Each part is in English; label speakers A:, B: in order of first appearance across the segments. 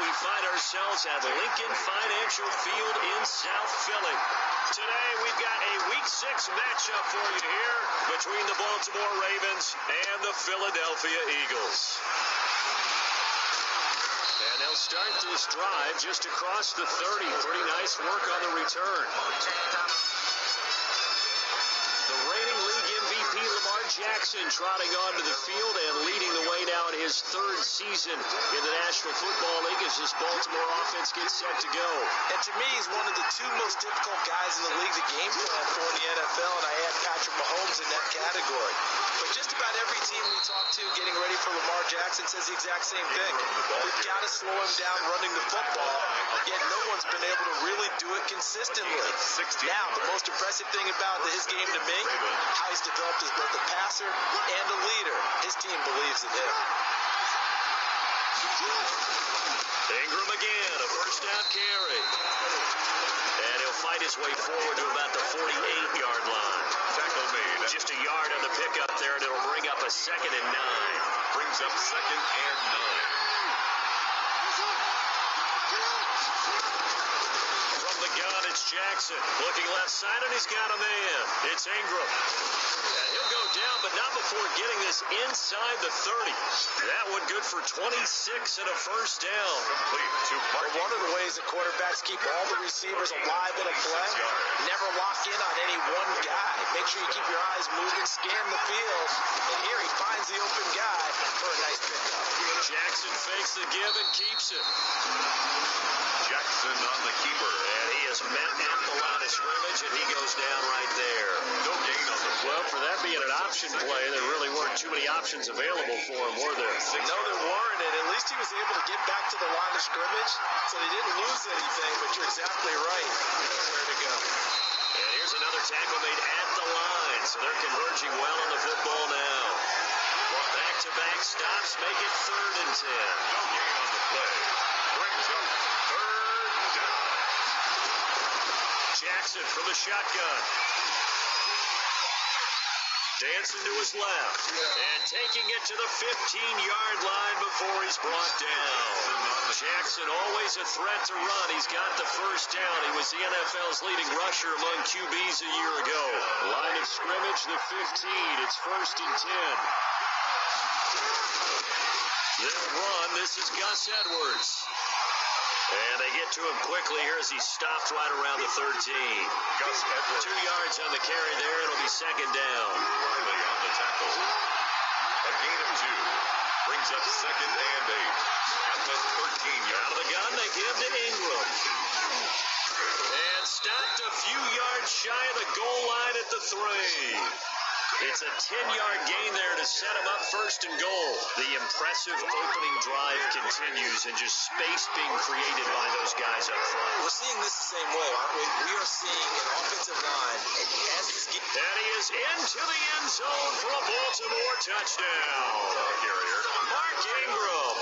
A: we find ourselves at Lincoln Financial Field in South Philly. Today, we've got a Week 6 matchup for you here between the Baltimore Ravens and the Philadelphia Eagles. And they'll start this drive just across the 30. Pretty nice work on the return. The reigning league MVP Lamar Jackson trotting onto the field and leading the way now in his third season in the National Football League as this Baltimore offense gets set to go.
B: And to me, he's one of the two most difficult guys in the league to game plan for in the NFL, and I add Patrick Mahomes in that category. But just about every team we talk to getting ready for Lamar Jackson says the exact same thing. We've got to slow him down running the football, yet no one's been able to really do it consistently. Now, the most impressive thing about his game to me, how he's developed as both a passer and a leader. His team believes in him.
A: Ingram again, a first down carry. And he'll fight his way forward to about the 48-yard line.
C: Tackle made.
A: Just a yard on the pickup there, and it'll bring up a 2nd and 9.
C: Brings up 2nd and 9.
A: It's Jackson looking left side, and he's got a man. It's Ingram. And he'll go down, but not before getting this inside the 30. That one good for 26 and a first down.
C: Complete to Mark.
B: One of the ways that quarterbacks keep all the receivers alive in a play, never lock in on any one guy. Make sure you keep your eyes moving, scan the field, and here he finds the open guy for a nice pickup.
A: Jackson fakes the give and keeps it.
C: Jackson on the keeper.
A: And he is met at the line of scrimmage, and he goes down right there.
C: No gain on the play.
A: Well, for that being an option play, there really weren't too many options available for him, were there?
B: No, there weren't, and at least he was able to get back to the line of scrimmage, so they didn't lose anything, but you're exactly right. Where to go.
A: And here's another tackle made at the line, so they're converging well on the football now. Back-to-back stops make it 3rd and 10.
C: No gain on the play. Brings up 3rd down.
A: Jackson from the shotgun. Dancing to his left. And taking it to the 15-yard line before he's brought down. Jackson always a threat to run. He's got the first down. He was the NFL's leading rusher among QBs a year ago. Line of scrimmage, the 15. It's 1st and 10. They'll run. This is Gus Edwards. And they get to him quickly here as he stopped right around the 13.
C: Gus Edwards.
A: 2 yards on the carry there. It'll be 2nd down.
C: Riley on the tackle. A gain of 2. Brings up 2nd and 8. At the 13-yard.
A: Out of the gun, they give to Ingram. And stopped a few yards shy of the goal line at the 3. It's a 10-yard gain there to set him up 1st and goal. The impressive opening drive continues, and just space being created by those guys up front.
B: We're seeing this the same way, aren't we? We are seeing an offensive line as this game.
A: And he is into the end zone for a Baltimore touchdown.
C: Carrier.
A: Mark Ingram,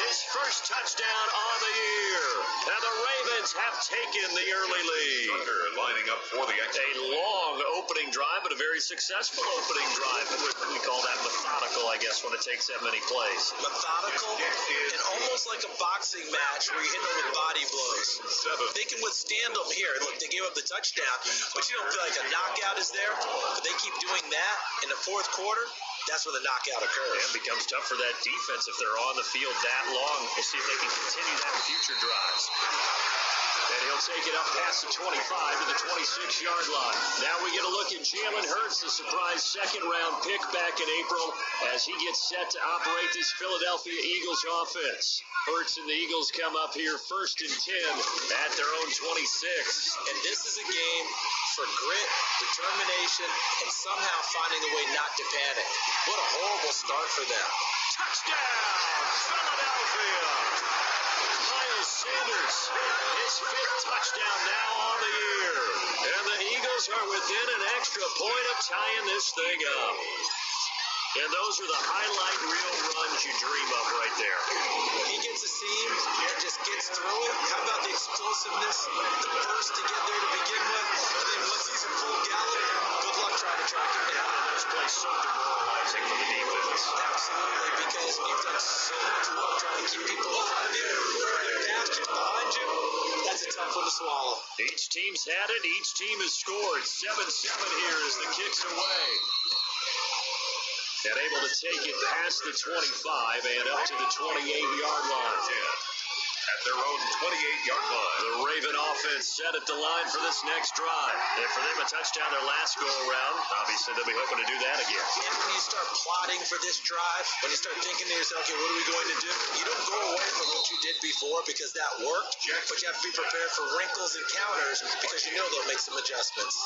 A: his first touchdown on the year. And the Ravens have taken the early lead.
C: Thunder lining up for the extra.
A: A long opening drive, but a very successful opening drive. We call that methodical, I guess, when it takes that many plays.
B: Methodical and almost like a boxing match where you hit them with body blows. They can withstand them here. Look, they gave up the touchdown, but you don't feel like a knockout is there. But they keep doing that in the 4th quarter. That's when the knockout occurs.
A: And it becomes tough for that defense if they're on the field that long. We'll see if they can continue that in future drives. And he'll take it up past the 25 to the 26-yard line. Now we get a look at Jalen Hurts, the surprise 2nd-round pick back in April, as he gets set to operate this Philadelphia Eagles offense. Hurts and the Eagles come up here 1st and 10 at their own 26.
B: And this is a game for grit, determination, and somehow finding a way not to panic. What a horrible start for them.
A: Touchdown, Philadelphia! Miles Sanders, his 5th touchdown now on the year. And the Eagles are within an extra point of tying this thing up. And those are the highlight reel runs you dream of right there.
B: He gets a seam and just gets through it. How about the explosiveness, the burst to get there to begin with, and then once he's in full gallop, good luck trying to track him down.
A: And those plays so demoralizing for the defense.
B: Absolutely, because you've done so much work trying to keep people in front of you. swallow.
A: Each team's had it. Each team has scored. 7-7 here as the kick's away. And able to take it past the 25 and up to the 28-yard line.
C: At their own 28-yard line.
A: The Raven offense set at the line for this next drive. And for them, a touchdown their last go-around. Obviously, they'll be hoping to do that again.
B: And when you start plotting for this drive, when you start thinking to yourself, okay, what are we going to do? You don't go away from what you did before because that worked, but you have to be prepared for wrinkles and counters because you know they'll make some adjustments.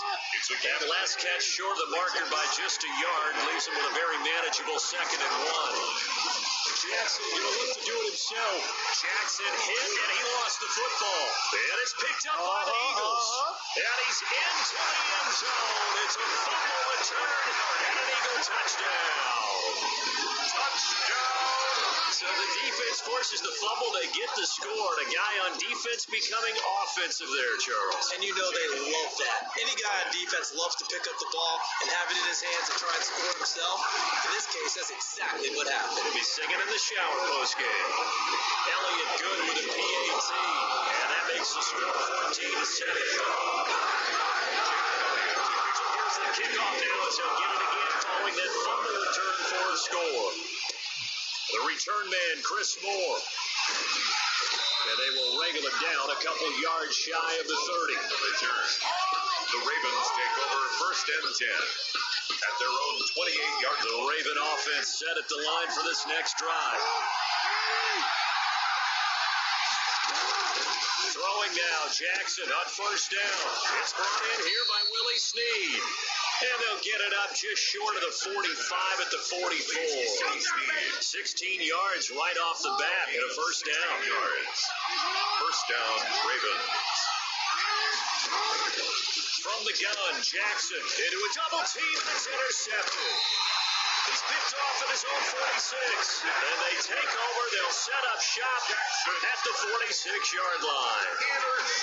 A: That last catch short of the marker by just a yard leaves him with a very manageable 2nd and 1. Jackson going to look to do it himself. Jackson hit, and he lost the football. And it's picked up by the Eagles. And he's into the end zone. It's a fumble return and an Eagle touchdown. Touchdown. So the defense forces the fumble. They get the score. And a guy on defense becoming offensive there, Charles.
B: And you know they love that. Any guy on defense loves to pick up the ball and have it in his hands and try and score himself. In this case, that's exactly what happened.
A: He'll be singing in the shower postgame. Elliott good with a PAT. And that makes the score 14-7. Here's the kickoff now as he'll get it again following that fumble return for a score. The return man, Chris Moore. And they will wrangle it down a couple yards shy of the 30.
C: Return. The Ravens take over 1st and 10. At their own 28-yard line.
A: The Raven offense set at the line for this next drive. Throwing now, Jackson on 1st down. It's brought in here by Willie Snead. And they'll get it up just short of the 45 at the 44. 16 yards right off the bat and a 1st down.
C: 1st down, Ravens.
A: From the gun, Jackson into a double team and it's intercepted. He's picked off at his own 46. And they take over. They'll set up shop at the 46-yard line.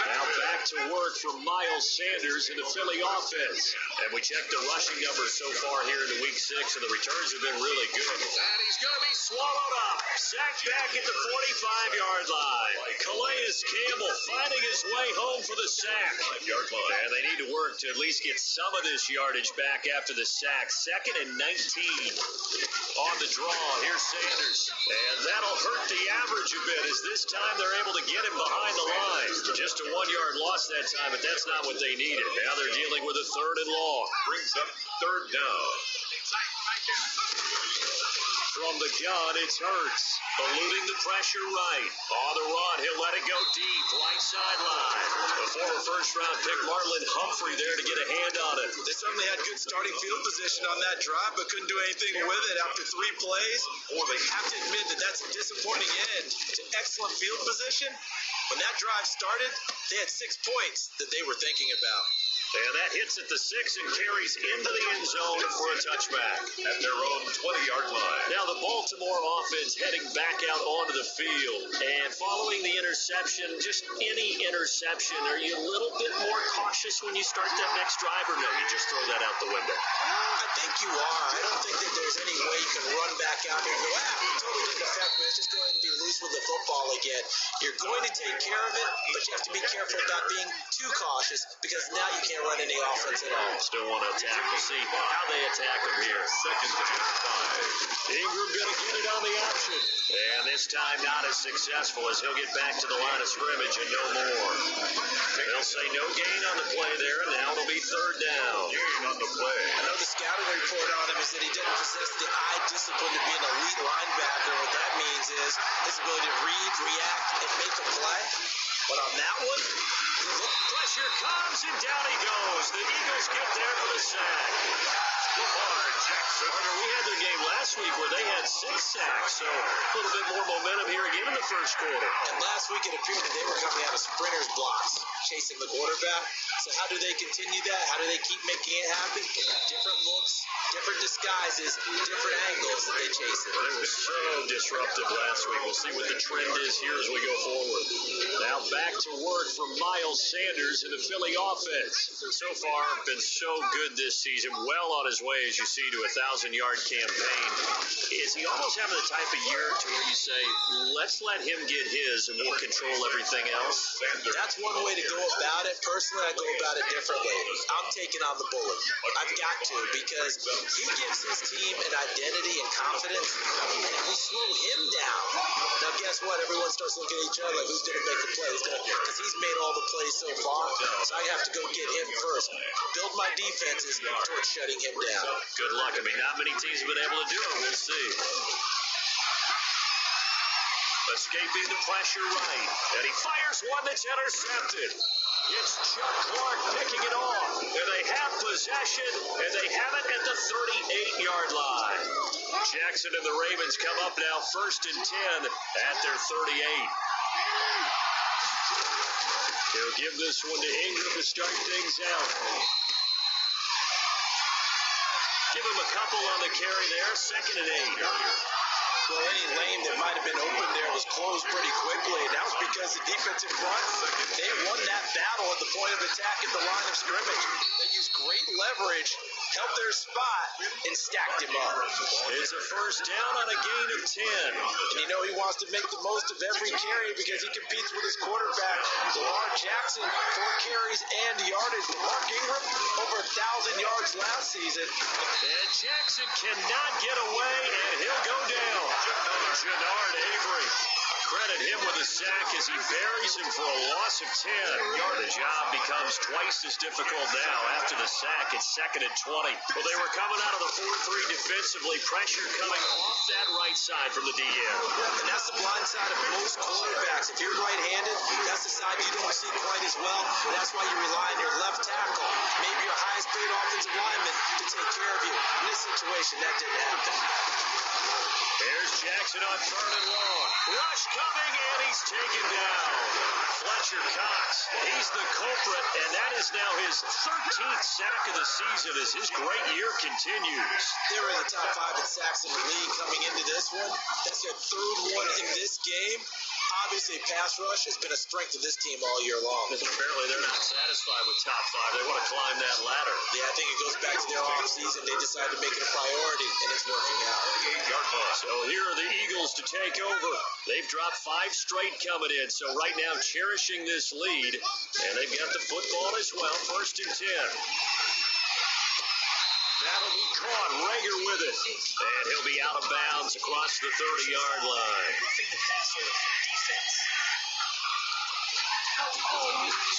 A: Now back to work for Miles Sanders in the Philly offense. And we checked the rushing numbers so far here into week 6, and the returns have been really good. And he's going to be swallowed up. Sacked back at the 45-yard line. Calais Campbell finding his way home for the sack.
C: 5-yard line.
A: And they need to work to at least get some of this yardage back after the sack. 2nd and 19. On the draw, here's Sanders. And that'll hurt the average a bit as this time they're able to get him behind the line. Just a 1-yard loss that time, but that's not what they needed. Now they're dealing with a 3rd and long.
C: Brings up 3rd down.
A: From the gun, it's Hurts. Eluding the pressure right. On the run, he'll let it go deep. Right sideline. The former 1st-round pick, Marlon Humphrey, there to get a hand on it.
B: They certainly had good starting field position on that drive, but couldn't do anything with it after 3 plays. Or they have to admit that that's a disappointing end to excellent field position. When that drive started, they had 6 points that they were thinking about.
A: And that hits at the 6 and carries into the end zone for a touchback.
C: At their own 20-yard line.
A: Now the Baltimore offense heading back out onto the field. And following the interception, just any interception, are you a little bit more cautious when you start that next drive, or no, you just throw that out the window?
B: I think you are. I don't think that there's any way you can run back out here and go, it totally didn't affect me. Let's just go ahead and be loose with the football again. You're going to take care of it, but you have to be careful about being too cautious because now you can't run any offense at all.
A: Still want to attack. We'll see how they attack him here.
C: 2nd and 5.
A: Ingram going to get it on the option. And this time not as successful as he'll get back to the line of scrimmage and no more. They'll say no gain on the play there, and now it'll be 3rd down.
C: Gain on the play.
B: I know the scouting report on him is that he didn't possess the eye discipline to be an elite linebacker. What that means is his ability to read, react, and make a play. But on that one,
A: pressure comes, and down he goes. The Eagles get there for the sack.
C: Lamar Jackson.
A: We had their game last week where they had 6 sacks, so a little bit more momentum here again in the 1st quarter.
B: And last week it appeared that they were coming out of sprinters blocks, chasing the quarterback. So how do they continue that? How do they keep making it happen? Different looks, different disguises, different angles that they chase it.
A: They were so disruptive last week. We'll see what the trend is here as we go forward. Now back to work for Miles Sanders in the Philly offense. So far, been so good this season. Well on his way, as you see, to a 1,000-yard campaign. Is he almost having the type of year to where you say, let's let him get his and we'll control everything else?
B: That's one way to go about it. Personally, I go about it differently. I'm taking on the bully. I've got to, because he gives his team an identity and confidence, and if we slow him down, now guess what? Everyone starts looking at each other like, who's going to make the play? Because he's made all the plays so far, so I have to go get him first. Build my defenses towards shutting him down.
A: Good luck. I mean, not many teams have been able to do it. We'll see. Escaping the pressure right, and he fires one that's intercepted. It's Chuck Clark picking it off, and they have possession, and they have it at the 38-yard line. Jackson and the Ravens come up now 1st and 10 at their 38. He'll give this one to Ingram to start things out. Give him a couple on the carry there, 2nd and 8.
B: Well, any lane that might have been open there was closed pretty quickly, and that was because the defensive front, they won that battle at the point of attack at the line of scrimmage. They used great leverage, helped their spot, and stacked him up.
A: It's a first down on a gain of 10.
B: And you know he wants to make the most of every carry because he competes with his quarterback, Lamar Jackson, 4 carries and yardage. Mark Ingram, over 1,000 yards last season.
A: And Jackson cannot get away, and he'll go down. Jannard Avery. Credit him with a sack as he buries him for a loss of 10. The job becomes twice as difficult now after the sack. It's 2nd and 20. Well, they were coming out of the 4-3 defensively. Pressure coming off that right side from the DN.
B: And that's the blind side of most quarterbacks. If you're right-handed, that's the side you don't see quite as well. That's why you rely on your left tackle, maybe your highest paid offensive lineman, to take care of you. In this situation, that didn't happen.
A: There's Jackson on 3rd and long. Rush coming, and he's taken down. Fletcher Cox, he's the culprit, and that is now his 13th sack of the season as his great year continues.
B: They were in the top 5 in sacks in the league coming into this one. That's their 3rd one in this game. Obviously, pass rush has been a strength of this team all year long.
A: Apparently, they're not satisfied with top 5. They want to climb that ladder.
B: Yeah, I think it goes back to their offseason. They decided to make it a priority, and it's working out.
A: So here are the Eagles to take over. They've dropped 5 straight coming in, so right now cherishing this lead, and they've got the football as well. 1st and 10. That'll be caught. Rager with it. And he'll be out of bounds across the 30-yard line.
B: Roughing the passer defense.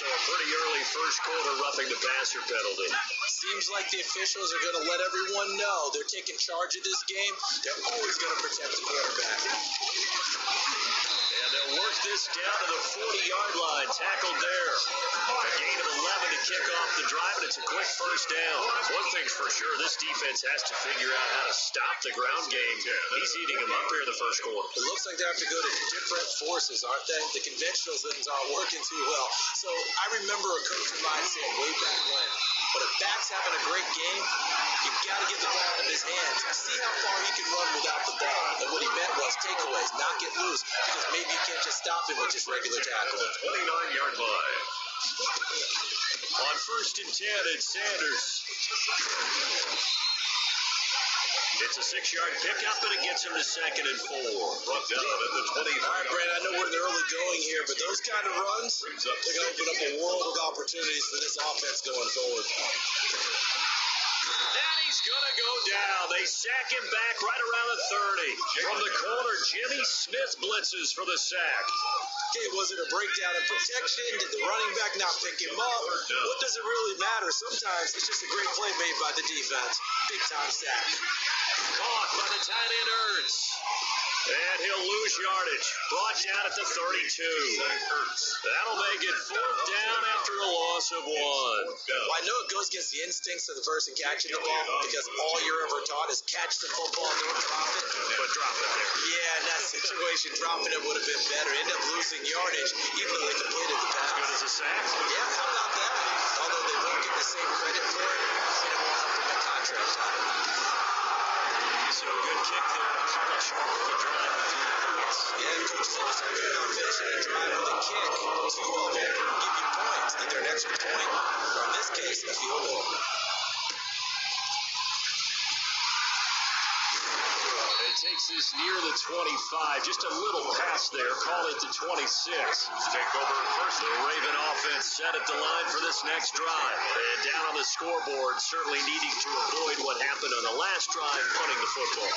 A: So a pretty early first quarter roughing the passer penalty.
B: Seems like the officials are going to let everyone know they're taking charge of this game. They're always going to protect the quarterback.
A: And they'll work this down to the 40-yard line. Tackled there. A gain of 11 to kick off the drive, and it's a quick first down. One thing's for sure, this defense has to figure out how to stop the ground game. He's eating them up here in the first quarter.
B: It looks like they have to go to different forces, aren't they? The conventional things aren't working too well. So I remember a coach of mine saying way back when, but if back's having a great game, you've got to get the ball out of his hands. See how far he can run without the ball. And what he meant was takeaways, not get loose, because maybe you can't just stop him with just regular tackling.
C: 29-yard line.
A: On 1st and 10, it's Sanders. It's a 6-yard pickup, and it gets him to 2nd and 4.
C: Brought down at the 25.
B: All right, Brad, I know we're in the early going here, but those kind of runs, they're going to open up a world of opportunities for this offense going forward.
A: And he's going to go down. They sack him back right around the 30. From the corner, Jimmy Smith blitzes for the sack.
B: Okay, was it a breakdown in protection? Did the running back not pick him up? What does it really matter? Sometimes it's just a great play made by the defense. Big-time sack.
A: Caught by the tight end Ertz. And he'll lose yardage. Brought down at the 32. That'll make it 4th down after a loss of 1.
B: Well, I know it goes against the instincts of the person catching the ball because all you're ever taught is catch the football and don't drop it.
A: But drop it there.
B: Yeah, in that situation, dropping it would have been better. End up losing yardage even though they completed the pass.
A: As good as a sack.
B: Yeah, how about that? Although they won't get the same credit for it, and it won't help them in contract time.
A: So good kick there. Kind of sharp with the drive.
B: Yeah, Coach Sims is good on finishing a drive with a kick, 2 of them give you points, either an extra point or in this case, a field goal.
A: Takes this near the 25. Just a little pass there. Call it to 26.
C: Take over first.
A: The Raven offense set at the line for this next drive. And down on the scoreboard, certainly needing to avoid what happened on the last drive, punting the football.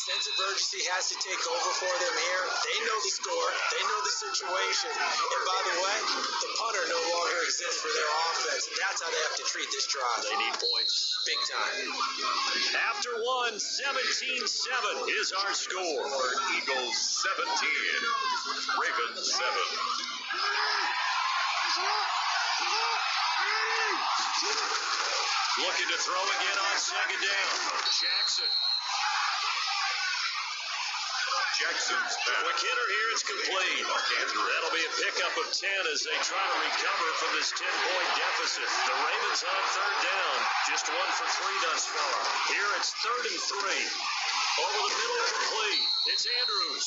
B: Sense of urgency has to take over for them here. They know the score. They know the situation. And by the way, the punter no longer exists for their offense. And that's how they have to treat this drive.
A: They need points.
B: Big time.
A: After one, 17-7 is our score.
C: Eagles 17. Ravens 7.
A: Looking to throw again on second down. Jackson.
C: Jackson's back.
A: Quick hitter here, it's complete. That'll be a pickup of 10 as they try to recover from this 10-point deficit. The Ravens on third down, just 1 for 3 thus far. Here it's 3rd and 3. Over the middle, complete. It's Andrews.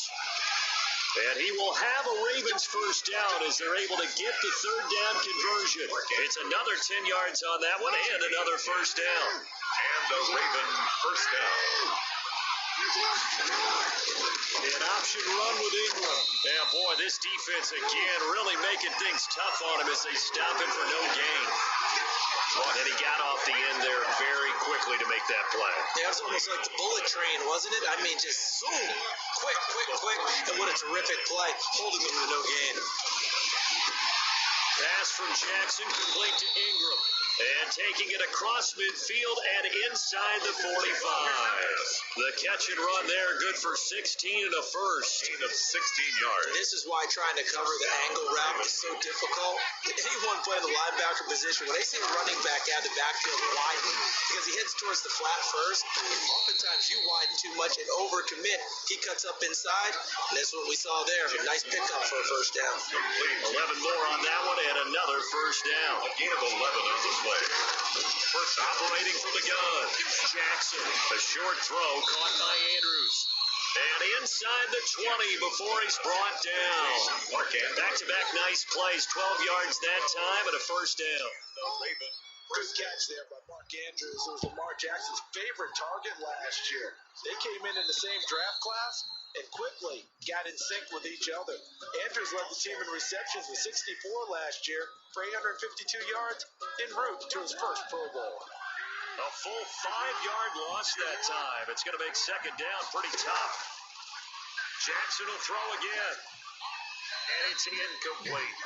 A: And he will have a Ravens first down as they're able to get the third down conversion. It's another 10 yards on that one and another first down.
C: And the Raven first down.
A: An option run with Ingram. Yeah, boy, this defense again really making things tough on him as they stop him for no gain. And he got off the end there very quickly to make that play.
B: Yeah, it was almost like the bullet train, wasn't it? I mean, just zoom, quick. And what a terrific play, holding them to no gain.
A: Pass from Jackson, complete to Ingram. And taking it across midfield and inside the 45. The catch and run there, good for 16 and a first.
C: Gain of 16 yards.
B: This is why trying to cover the angle route is so difficult. Anyone playing the linebacker position, when they see a running back out of the backfield widen, because he heads towards the flat first, oftentimes you widen too much and overcommit. He cuts up inside, and that's what we saw there. A nice pickup for a first down.
C: Complete.
A: 11 more on that one and another first down.
C: A gain of 11 on the play.
A: First operating from the gun. Jackson, a short throw caught by Andrews. And inside the 20 before he's brought down. Back-to-back nice plays, 12 yards that time and a first down.
C: The Raven.
B: Good catch there by Mark Andrews, who was Lamar Jackson's favorite target last year. They came in the same draft class and quickly got in sync with each other. Andrews led the team in receptions with 64 last year for 852 yards en route to his first Pro Bowl.
A: A full 5-yard loss that time. It's going to make second down pretty tough. Jackson will throw again. And it's incomplete.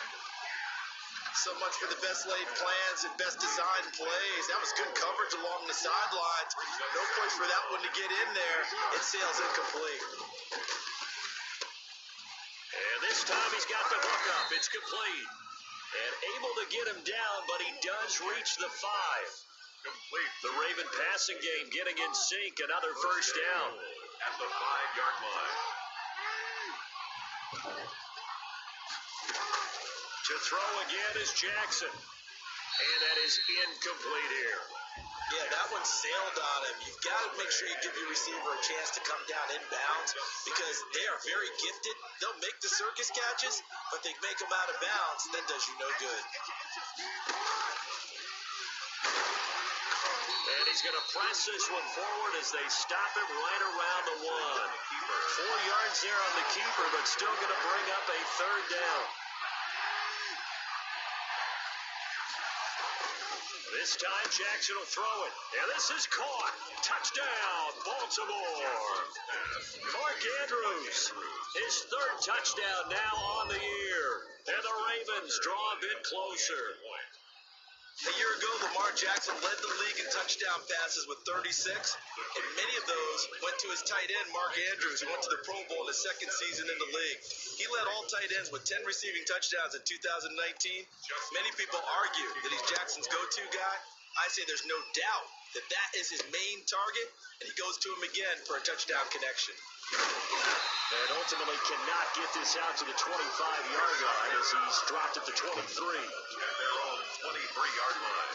B: So much for the best laid plans and best designed plays. That was good coverage along the sidelines. No place for that one to get in there. It sails incomplete.
A: And this time he's got the hook up. It's complete. And able to get him down, but he does reach the 5.
C: Complete.
A: The Raven passing game getting in sync. Another first down.
C: At the 5-yard line.
A: To throw again is Jackson. And that is incomplete here.
B: Yeah, that one sailed on him. You've got to make sure you give your receiver a chance to come down inbounds because they are very gifted. They'll make the circus catches, but they make them out of bounds. That does you no good.
A: And he's going to press this one forward as they stop him right around the 1. 4 yards there on the keeper, but still going to bring up a third down. This time Jackson will throw it. And this is caught. Touchdown, Baltimore. Mark Andrews, his 3rd touchdown now on the year. And the Ravens draw a bit closer.
B: A year ago, Lamar Jackson led the league in touchdown passes with 36, and many of those went to his tight end, Mark Andrews, who went to the Pro Bowl in his 2nd season in the league. He led all tight ends with 10 receiving touchdowns in 2019. Many people argue that he's Jackson's go-to guy. I say there's no doubt that that is his main target, and he goes to him again for a touchdown connection.
A: And ultimately cannot get this out to the 25-yard line as he's dropped at the 23.
C: At their own 23-yard line.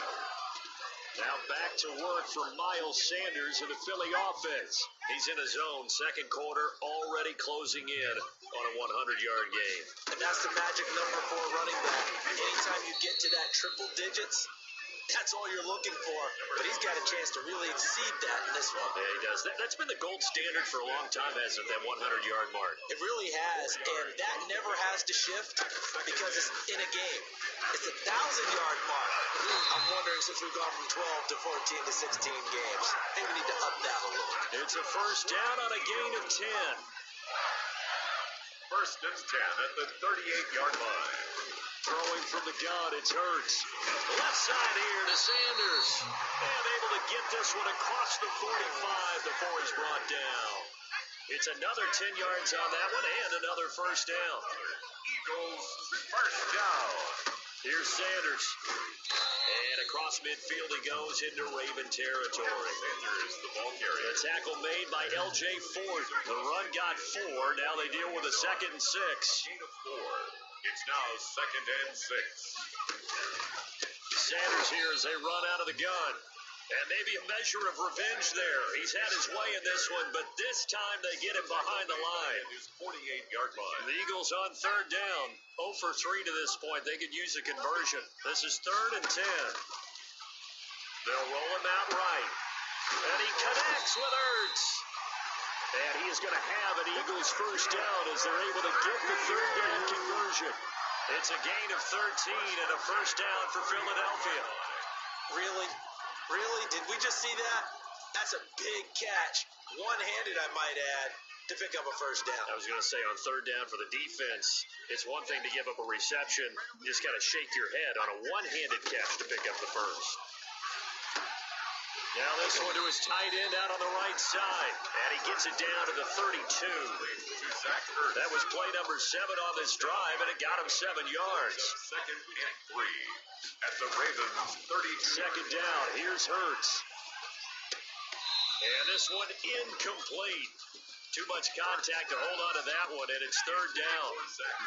A: Now back to work for Miles Sanders in the Philly offense. He's in his own 2nd quarter, already closing in. on a 100-yard game.
B: And that's the magic number for a running back. Anytime you get to that triple digits, that's all you're looking for. But he's got a chance to really exceed that in this one.
A: Yeah, he does. That's been the gold standard for a long time, hasn't it, that 100-yard mark?
B: It really has, and that never has to shift because it's in a game. It's a 1,000-yard mark. I'm wondering, since we've gone from 12 to 14 to 16 games, maybe we need to up that a little.
A: It's a first down on a gain of 10.
C: First and 10 at the 38-yard line.
A: Throwing from the gun, it's Hurts. Left side here to Sanders. And able to get this one across the 45 before he's brought down. It's another 10 yards on that one and another first down.
C: Eagles first down.
A: Here's Sanders. And across midfield he goes into Raven territory.
C: Sanders, the ball carrier.
A: The tackle made by L.J. Ford. The run got 4. Now they deal with a 2nd and 6.
C: Gain of 4. It's now 2nd and 6.
A: Sanders here as they run out of the gun. And maybe a measure of revenge there. He's had his way in this one, but this time they get him behind the line.
C: His 48-yard line.
A: The Eagles on third down. 0 for 3 to this point. They could use a conversion. This is 3rd and 10. They'll roll him out right. And he connects with Ertz. And he is going to have an Eagles first down as they're able to get the third down conversion. It's a gain of 13 and a first down for Philadelphia.
B: Really? Really? Did we just see that? That's a big catch. One-handed, I might add, to pick up a first down.
A: I was going to say on third down for the defense, it's one thing to give up a reception. You just got to shake your head on a one-handed catch to pick up the first. Now this one to his tight end out on the right side. And he gets it down to the 32. That was play number 7 on this drive, and it got him 7 yards.
C: 2nd and 3 at the Ravens 32.
A: 2nd down. Here's Hurts. And this one incomplete. Too much contact to hold on to that one, and it's 3rd down.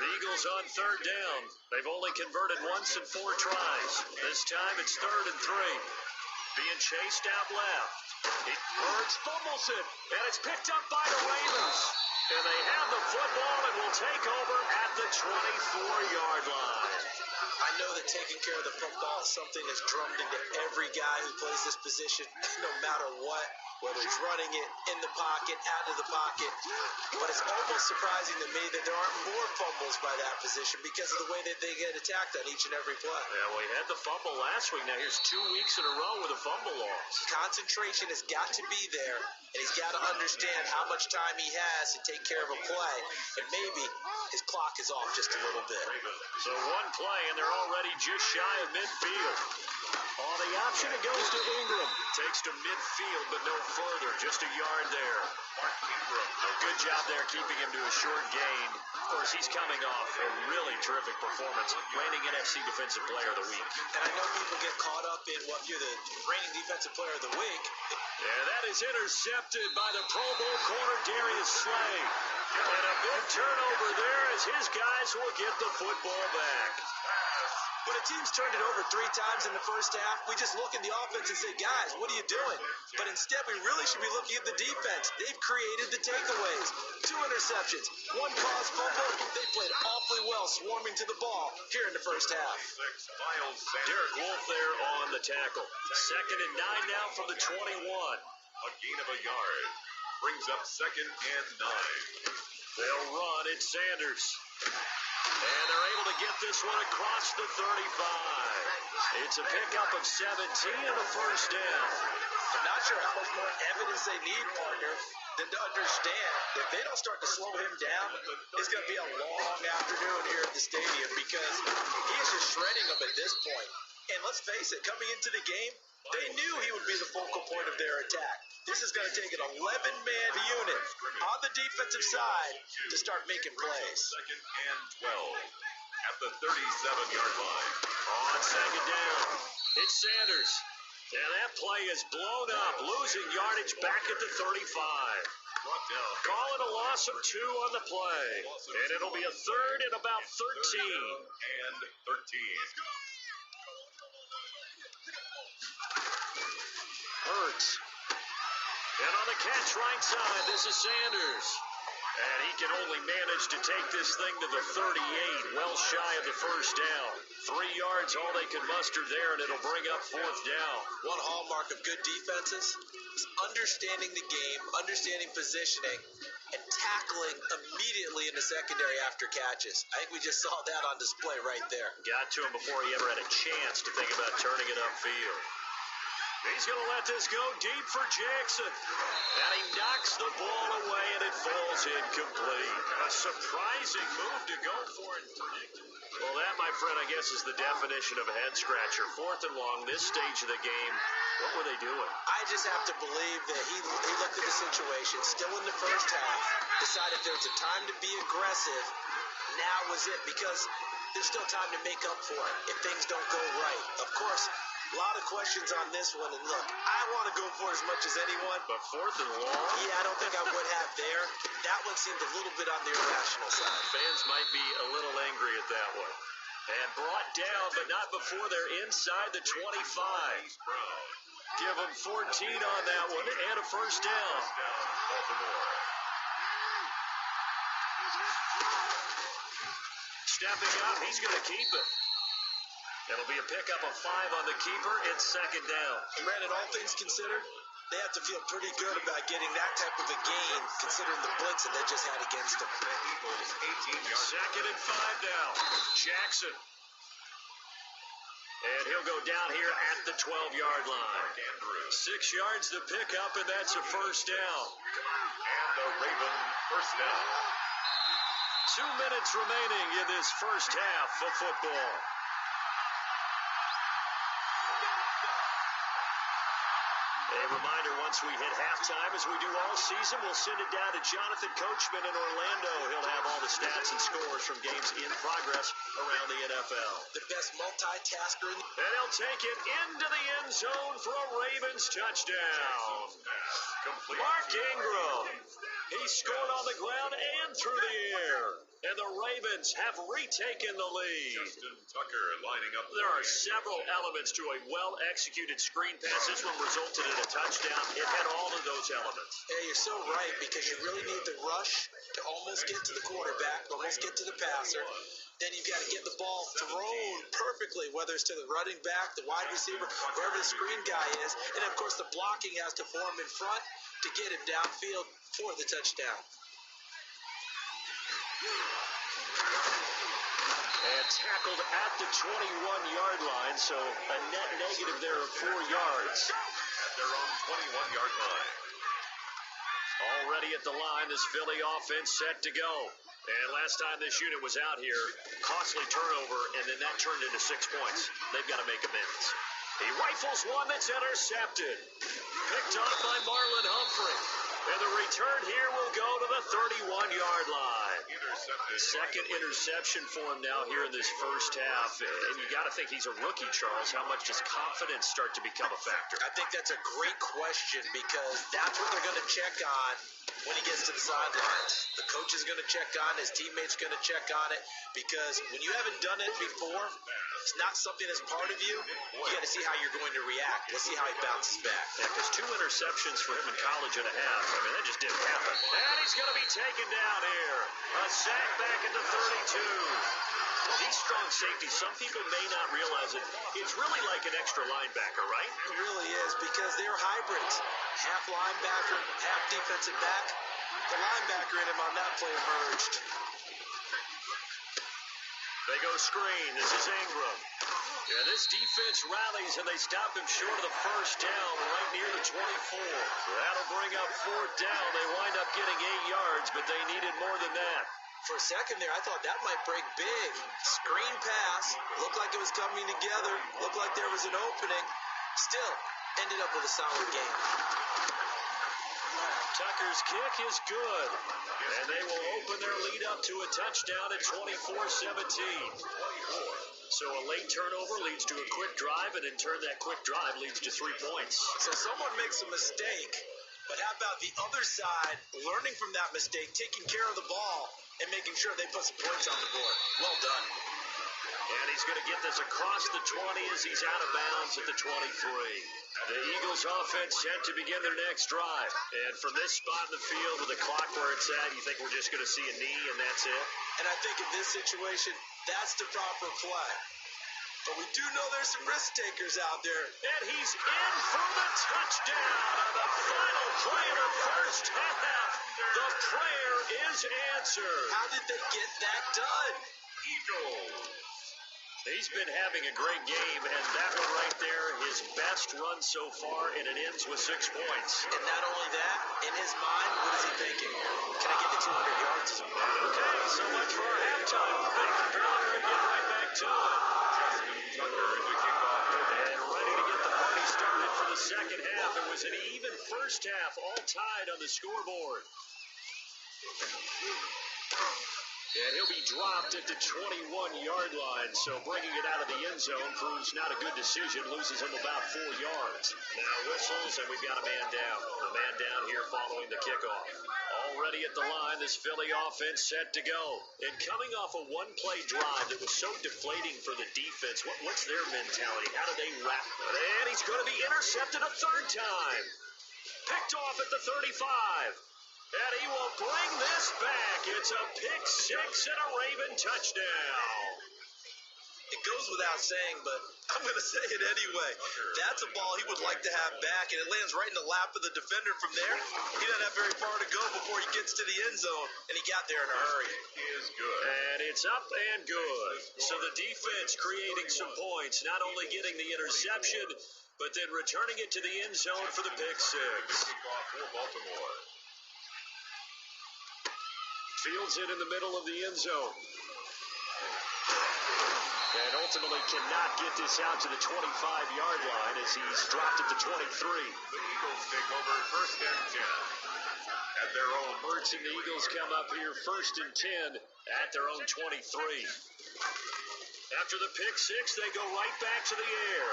A: The Eagles on 3rd down. They've only converted once in 4 tries. This time it's 3rd and 3. Being chased out left. Hurts fumbles it, and it's picked up by the Ravens. And they have the football and will take over at the 24-yard line.
B: I know that taking care of the football is something that's drummed into every guy who plays this position, no matter what, whether he's running it in the pocket, out of the pocket. But it's almost surprising to me that there aren't more fumbles by that position because of the way that they get attacked on each and every play.
A: Yeah, well, he had the fumble last week. Now here's 2 weeks in a row with a fumble loss.
B: Concentration has got to be there, and he's got to understand how much time he has to take care of a play, and maybe his clock is off just a little bit.
A: So one play, and they're already just shy of midfield. On the option, it goes to Ingram. Takes to midfield, but no further. Just a yard there.
C: Mark Ingram.
A: Good job there keeping him to a short gain. Of course, he's coming off a really terrific performance. Reigning NFC Defensive Player of the Week.
B: And I know people get caught up in what you're the reigning Defensive Player of the Week.
A: Yeah, that is intercepted by the Pro Bowl corner, Darius Slay. And a big turnover there as his guys will get the football back.
B: When a team's turned it over 3 times in the first half, we just look at the offense and say, guys, what are you doing? But instead, we really should be looking at the defense. They've created the takeaways. 2 interceptions, 1 caused fumble. They played awfully well swarming to the ball here in the first half.
A: Derek Wolf there on the tackle. 2nd and 9 now from the 21.
C: A gain of a yard. Brings up 2nd and 9.
A: They'll run. It's Sanders. And they're able to get this one across the 35. It's a pickup of 17 and a first down.
B: I'm not sure how much more evidence they need, partner, than to understand that if they don't start to slow him down, it's going to be a long afternoon here at the stadium because he is just shredding them at this point. And let's face it, coming into the game, they knew he would be the focal point of their attack. This is going to take an 11-man unit on the defensive side to start making plays.
C: 2nd and 12 at the 37-yard line.
A: On 2nd down, it's Sanders. And that play is blown up, losing yardage back at the 35.
C: Brought down.
A: Call it a loss of 2 on the play. And it'll be a 3rd and about 13.
C: And 13.
A: Hurts. And on the catch right side, this is Sanders. And he can only manage to take this thing to the 38, well shy of the first down. 3 yards, all they can muster there, and it'll bring up fourth down.
B: One hallmark of good defenses is understanding the game, understanding positioning, and tackling immediately in the secondary after catches. I think we just saw that on display right there.
A: Got to him before he ever had a chance to think about turning it upfield. He's going to let this go deep for Jackson. And he knocks the ball away, and it falls incomplete. A surprising move to go for it. Well, that, my friend, I guess is the definition of a head-scratcher. 4th and long, this stage of the game. What were they doing?
B: I just have to believe that he looked at the situation, still in the first half, decided there's a time to be aggressive. Now was it, because there's still time to make up for it if things don't go right. Of course, a lot of questions on this one, and look, I want to go for as much as anyone.
A: But 4th and long?
B: Yeah, I don't think I would have there. That one seemed a little bit on the irrational side.
A: Fans might be a little angry at that one. And brought down, but not before they're inside the 25. Give them 14 on that one, and a first down.
C: Baltimore.
A: Stepping up, he's going to keep it. It'll be a pickup of 5 on the keeper. It's 2nd down.
B: Brandon, all things considered, they have to feel pretty good about getting that type of a gain, considering the blitz that they just had against them.
C: That equals 18 yards.
A: 2nd and 5 now. Jackson. And he'll go down here at the 12-yard line. 6 yards to pick up, and that's a first down.
C: And the Raven first down.
A: 2 minutes remaining in this first half of football. A reminder, once we hit halftime, as we do all season, we'll send it down to Jonathan Coachman in Orlando. He'll have all the stats and scores from games in progress around the NFL.
B: The best multitasker in the...
A: And he'll take it into the end zone for a Ravens touchdown. Mark Ingram. He scored on the ground and through the air. And the Ravens have retaken the lead.
C: Justin Tucker lining up.
A: There are several elements to a well-executed screen pass. This one resulted in a touchdown. It had all of those elements.
B: Yeah, you're so right, because you really need the rush to almost get to the quarterback, almost get to the passer. Then you've got to get the ball thrown perfectly, whether it's to the running back, the wide receiver, wherever the screen guy is. And, of course, the blocking has to form in front to get him downfield for the touchdown.
A: And tackled at the 21-yard line, so a net negative there of 4 yards.
C: At their own 21-yard line.
A: Already at the line, this Philly offense set to go. And last time this unit was out here, costly turnover, and then that turned into 6 points. They've got to make amends. He rifles one that's intercepted. Picked off by Marlon Humphrey. And the return here will go to the 31-yard line.
C: Intercepted.
A: Second interception for him now here in this first half. And you got to think he's a rookie, Charles. How much does confidence start to become a factor?
B: I think that's a great question, because that's what they're going to check on when he gets to the sidelines. The coach is going to check on, his teammates going to check on it, because when you haven't done it before, it's not something that's part of you. You got to see how you're going to react. Let's see how he bounces back.
A: Yeah, because 2 interceptions for him in college and a half. I mean, that just didn't happen. And he's going to be taken down here. A sack back at the 32. Well, these strong safeties, some people may not realize it. It's really like an extra linebacker, right?
B: It really is, because they're hybrids. Half linebacker, half defensive back. The linebacker in him on that play emerged.
A: They go screen. This is Ingram. Yeah, this defense rallies, and they stop him short of the first down right near the 24. That'll bring up fourth down. They wind up getting 8 yards, but they needed more than that.
B: For a second there, I thought that might break big. Screen pass. Looked like it was coming together. Looked like there was an opening. Still, ended up with a solid game.
A: Tucker's kick is good, and they will open their lead up to a touchdown at 24-17. So a late turnover leads to a quick drive, and in turn that quick drive leads to 3 points.
B: So someone makes a mistake, but how about the other side learning from that mistake, taking care of the ball, and making sure they put some points on the board? Well done.
A: And he's going to get this across the 20 as he's out of bounds at the 23. The Eagles offense set to begin their next drive. And from this spot in the field with the clock where it's at, you think we're just going to see a knee and that's it?
B: And I think in this situation, that's the proper play. But we do know there's some risk takers out there.
A: And he's in for the touchdown on the final play of the first half. The prayer is answered.
B: How did they get that done?
C: Eagles.
A: He's been having a great game, and that one right there, his best run so far, and it ends with 6 points.
B: And not only that, in his mind, what is he thinking? Can I get to 200 yards as well?
A: Okay, so much for our halftime break. We're going to get right back to it.
C: Tucker in the kickoff.
A: And ready to get the party started for the second half. It was an even first half, all tied on the scoreboard. And he'll be dropped at the 21-yard line, so bringing it out of the end zone proves not a good decision, loses him about 4 yards. Now whistles, and we've got a man down. A man down here following the kickoff. Already at the line, this Philly offense set to go. And coming off a one-play drive that was so deflating for the defense, what's their mentality? How do they wrap? And he's going to be intercepted a third time. Picked off at the 35. And he will bring this back. It's a pick six and a Raven touchdown.
B: It goes without saying, but I'm going to say it anyway. That's a ball he would like to have back, and it lands right in the lap of the defender from there. He doesn't have very far to go before he gets to the end zone, and he got there in a hurry.
C: He is good.
A: And it's up and good. So the defense creating some points, not only getting the interception, but then returning it to the end zone for the pick six.
C: Kickoff for Baltimore.
A: Fields it in the middle of the end zone. And ultimately cannot get this out to the 25-yard line as he's dropped at the 23.
C: The Eagles take over first and 10 at their own.
A: Hurts and the Eagles come up here first and 10 at their own 23. After the pick six, they go right back to the air.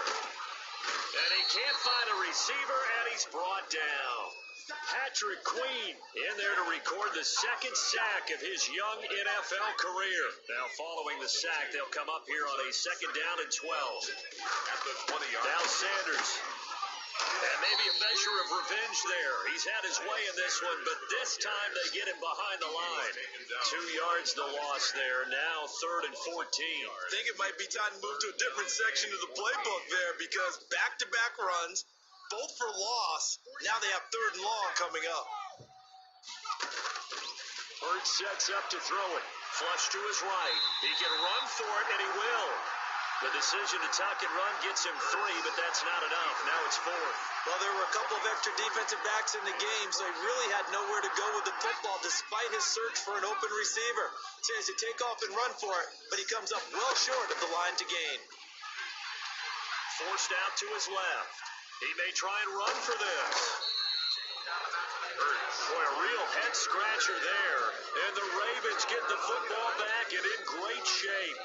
A: And he can't find a receiver, and he's brought down. Patrick Queen in there to record the second sack of his young NFL career. Now following the sack, they'll come up here on a second down and 12.
C: At the 20-yard
A: Now Sanders. And maybe a measure of revenge there. He's had his way in this one, but this time they get him behind the line. 2 yards the loss there. Now third and 14.
B: I think it might be time to move to a different section of the playbook there, because back-to-back runs, both for loss. Now they have third and long coming up.
A: Bird sets up to throw it. Flush to his right. He can run for it, and he will. The decision to tuck and run gets him 3, but that's not enough. Now it's 4th.
B: Well, there were a couple of extra defensive backs in the game, so he really had nowhere to go with the football despite his search for an open receiver. So he has to take off and run for it, but he comes up well short of the line to gain.
A: Forced out to his left. He may try and run for this. Boy, a real head scratcher there. And the Ravens get the football back and in great shape.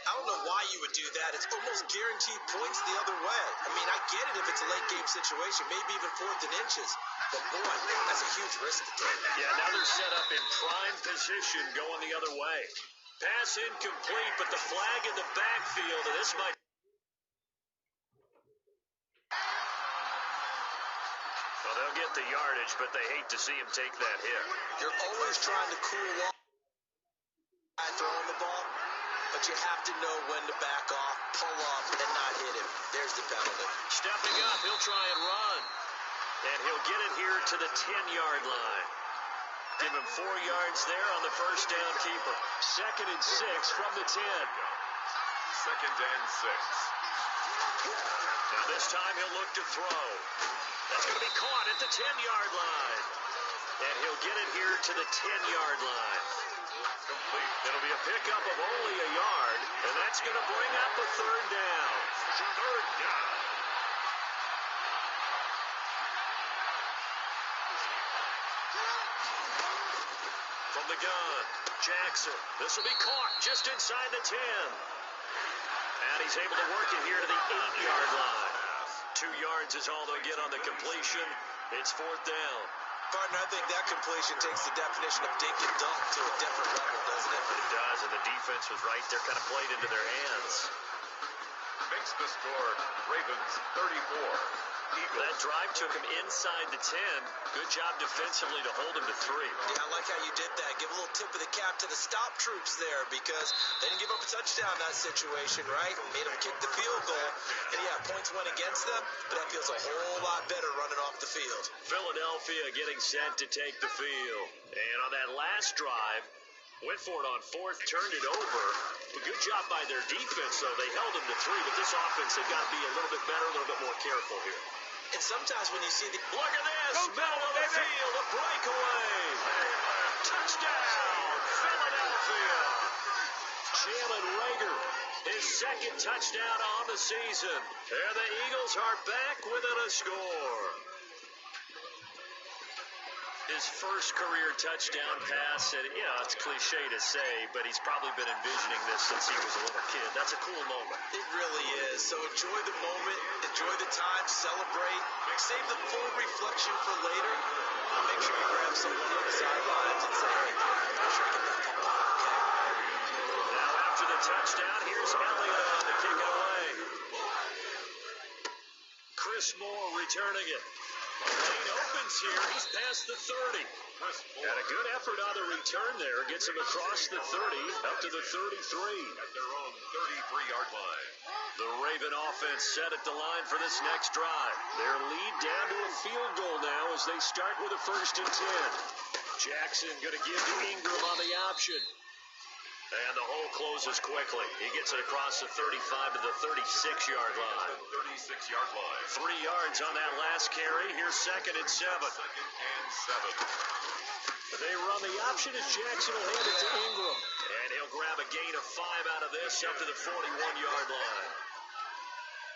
B: I don't know why you would do that. It's almost guaranteed points the other way. I mean, I get it if it's a late game situation, maybe even 4th and inches. But boy, that's a huge risk to take.
A: Yeah, now they're set up in prime position going the other way. Pass incomplete, but the flag in the backfield, and this might... Well, they'll get the yardage, but they hate to see him take that hit.
B: You're always trying to cool off by throwing the ball, but you have to know when to back off, pull up, and not hit him. There's the penalty.
A: Stepping up, he'll try and run. And he'll get it here to the 10-yard line. Give him 4 yards there on the first down keeper. 2nd and 6 from the 10.
C: 2nd and 6.
A: Now this time he'll look to throw. That's going to be caught at the 10-yard line. And he'll get it here to the 10-yard line.
C: Complete.
A: It'll be a pickup of only a yard, and that's going to bring up a third down.
C: Third down.
A: From the gun, Jackson. This will be caught just inside the 10. And he's able to work it here to the 8-yard line. 2 yards is all they'll get on the completion. It's 4th down.
B: Partner, I think that completion takes the definition of dink and dunk to a different level, doesn't it?
A: It does, and the defense was right there, kind of played into their hands.
C: Makes the score Ravens 34. Eagles.
A: That drive took him inside the 10. Good job defensively to hold him to 3.
B: Yeah, I like how you did that. Give a little tip of the cap to the stop troops there because they didn't give up a touchdown in that situation, right? Made them kick the field goal. And yeah, points went against them, but that feels a whole lot better running off the field.
A: Philadelphia getting set to take the field. And on that last drive, went for it on 4th, turned it over. A good job by their defense, though. They held them to 3, but this offense, they've got to be a little bit better, a little bit more careful here.
B: And sometimes when you see the...
A: Look at this! Middle of the field, a breakaway! Touchdown, Philadelphia! Jalen Reagor, his 2nd touchdown on the season. And the Eagles are back within a score. His first career touchdown pass, and yeah, it's cliche to say, but he's probably been envisioning this since he was a little kid. That's a cool moment.
B: It really is. So enjoy the moment, enjoy the time, celebrate, save the full reflection for later. Make sure you grab someone on the sidelines and say, hey, make sure I get that football, okay?
A: Now after the touchdown, here's Elliott on to kick it away. Chris Moore returning it. Lane opens here. He's past the 30. Had a good effort on the return there. Gets him across the 30, up to the 33.
C: At their own 33-yard line.
A: The Raven offense set at the line for this next drive. Their lead down to a field goal now as they start with a 1st and 10. Jackson going to give to Ingram on the option. And the hole closes quickly. He gets it across the 35 to the 36-yard line.
C: 36-yard line.
A: 3 yards on that last carry. Here's 2nd and 7.
C: 2nd and 7.
A: They run the option as Jackson will hand it to Ingram. And he'll grab a gain of 5 out of this up to the 41-yard line.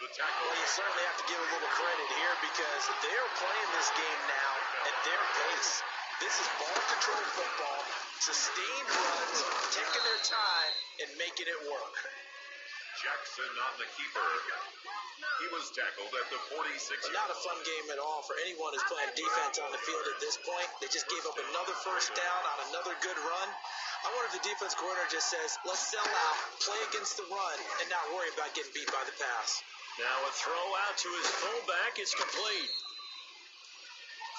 C: The tackle.
B: Well, you certainly have to give a little credit here because they're playing this game now at their pace. This is ball control football, sustained runs, taking their time, and making it work.
C: Jackson on the keeper. He was tackled at the 46.
B: Not a fun game at all for anyone who's playing defense on the field at this point. They just gave up another 1st down on another good run. I wonder if the defense coordinator just says, let's sell out, play against the run, and not worry about getting beat by the pass.
A: Now a throw out to his fullback is complete.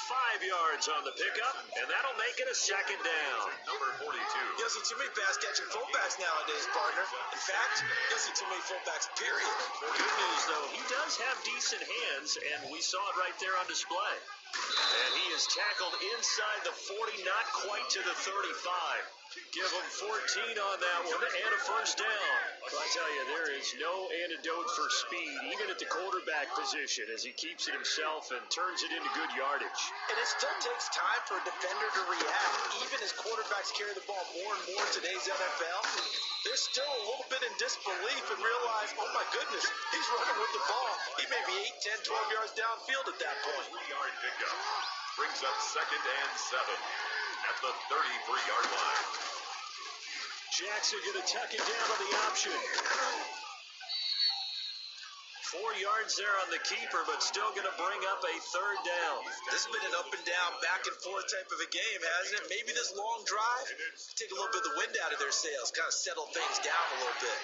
A: 5 yards on the pickup, and that'll make it a 2nd down.
C: Number 42.
B: You don't see too many pass-catching fullbacks nowadays, partner. In fact, you don't see too many fullbacks, period.
A: Good news, though, he does have decent hands, and we saw it right there on display. And he is tackled inside the 40, not quite to the 35. Give him 14 on that one and a 1st down. But I tell you, there is no antidote for speed, even at the quarterback position, as he keeps it himself and turns it into good yardage.
B: And it still takes time for a defender to react. Even as quarterbacks carry the ball more and more in today's NFL, they're still a little bit in disbelief and realize, oh my goodness, he's running with the ball. He may be 8, 10, 12 yards downfield at that point.
C: 3-yard pickup. Brings up 2nd and 7 at the 33-yard line.
A: Jackson going to tuck it down on the option. 4 yards there on the keeper, but still going to bring up a 3rd down.
B: This has been an up and down, back and forth type of a game, hasn't it? Maybe this long drive take a little bit of the wind out of their sails, kind of settle things down a little bit.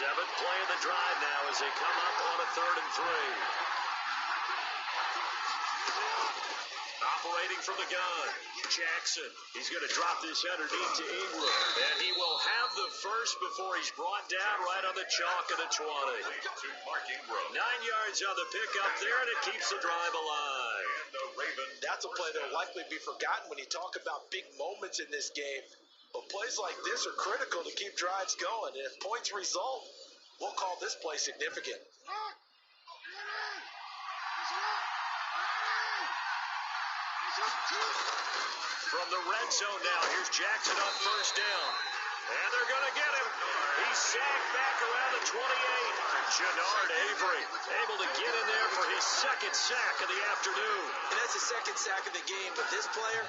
A: 7th play of the drive now as they come up on a 3rd and 3. Operating from the gun, Jackson. He's going to drop this underneath to Ingram. And he will have the first before he's brought down right on the chalk of the 20.
C: To Mark Ingram.
A: 9 yards on the pickup there, and it keeps the drive alive.
C: And the Ravens.
B: That's a play that will likely be forgotten when you talk about big moments in this game. But plays like this are critical to keep drives going. And if points result, we'll call this play significant.
A: From the red zone now, here's Jackson on 1st down. And they're going to get him. He's sacked back around the 28. Jannard Avery able to get in there for his 2nd sack of the afternoon.
B: And that's the 2nd sack of the game. But this player,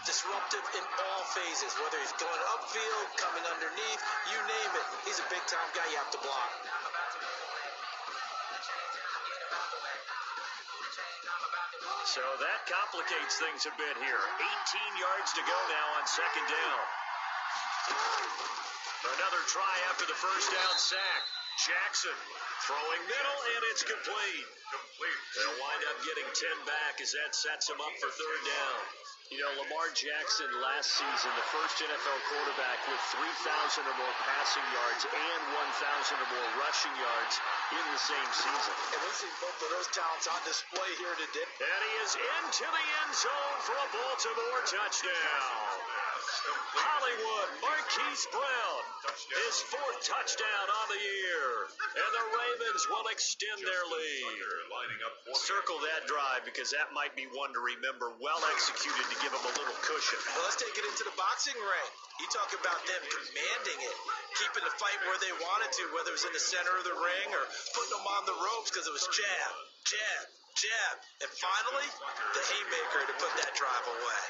B: disruptive in all phases, whether he's going upfield, coming underneath, you name it. He's a big-time guy you have to block.
A: So that complicates things a bit here. 18 yards to go now on second down. Another try after the first down sack. Jackson throwing middle, and it's complete. They'll wind up getting 10 back as that sets them up for third down. You know, Lamar Jackson last season, the first NFL quarterback with 3,000 or more passing yards and 1,000 or more rushing yards in the same season.
B: And we've seen both of those talents on display here today.
A: And he is into the end zone for a Baltimore touchdown. Hollywood Marquise Brown, his fourth touchdown on the year. And the Ravens will extend their lead. Circle that drive because that might be one to remember. Well executed to give them a little cushion.
B: Well, let's take it into the boxing ring. You talk about them commanding it, keeping the fight where they wanted to, whether it was in the center of the ring or putting them on the ropes because it was jab, jab, jab. And finally, the haymaker to put that drive away.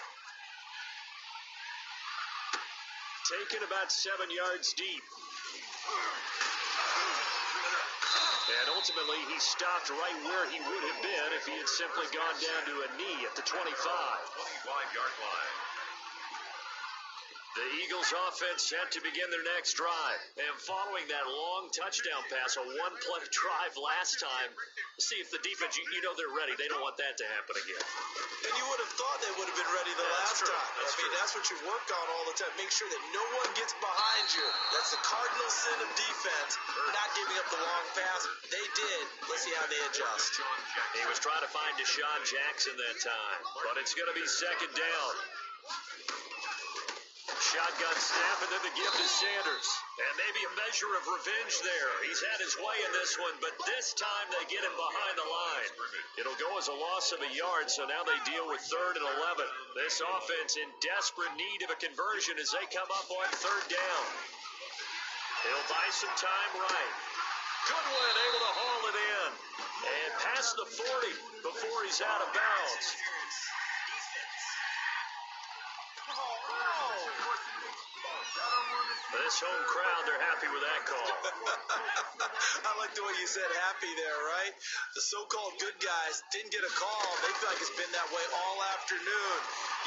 A: Taken about 7 yards deep. And ultimately, he stopped right where he would have been if he had simply gone down to a knee at the 25.
C: 25-yard line.
A: The Eagles offense set to begin their next drive. And following that long touchdown pass, a one-play drive last time, see if the defense, you know they're ready. They don't want that to happen again.
B: And you would have thought they would have been ready the last time. That's what you work on all the time. Make sure that no one gets behind you. That's the cardinal sin of defense, not giving up the long pass. They did. Let's see how they adjust.
A: He was trying to find Deshaun Jackson that time, but it's going to be second down. Shotgun snap and then the give to Sanders. And maybe a measure of revenge there. He's had his way in this one, but this time they get him behind the line. It'll go as a loss of a yard, so now they deal with 3rd and 11. This offense in desperate need of a conversion as they come up on 3rd down. He'll buy some time right. Goodwin able to haul it in. And past the 40 before he's out of bounds. This home crowd, they're happy with that call.
B: I like the way you said happy there, right? The so-called good guys didn't get a call. They feel like it's been that way all afternoon.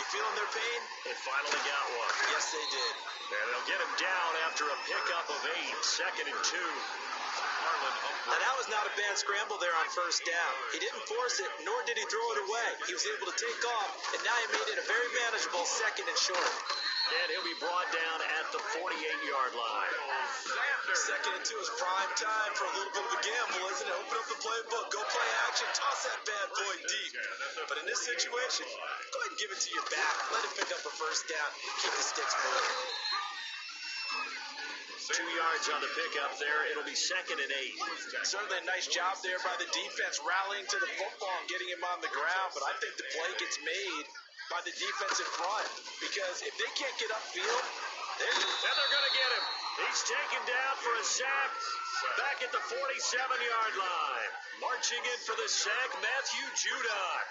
B: You feeling their pain?
A: They finally got one.
B: Yes, they did.
A: And they'll get him down after a pickup of 8, 2nd and 2.
B: Now, that was not a bad scramble there on first down. He didn't force it, nor did he throw it away. He was able to take off, and now he made it a very manageable 2nd and short.
A: And he'll be brought down at the 48-yard line.
B: 2nd and 2 is prime time for a little bit of a gamble, isn't it? Open up the playbook, go play action, toss that bad boy deep. But in this situation, go ahead and give it to your back. Let him pick up a first down. Keep the sticks moving.
A: 2 yards on the pickup there. It'll be 2nd and 8.
B: Certainly a nice job there by the defense, rallying to the football and getting him on the ground. But I think the play gets made by the defensive front, because if they can't get upfield,
A: they're going to get him. He's taken down for a sack back at the 47-yard line. Marching in for the sack, Matthew Judon.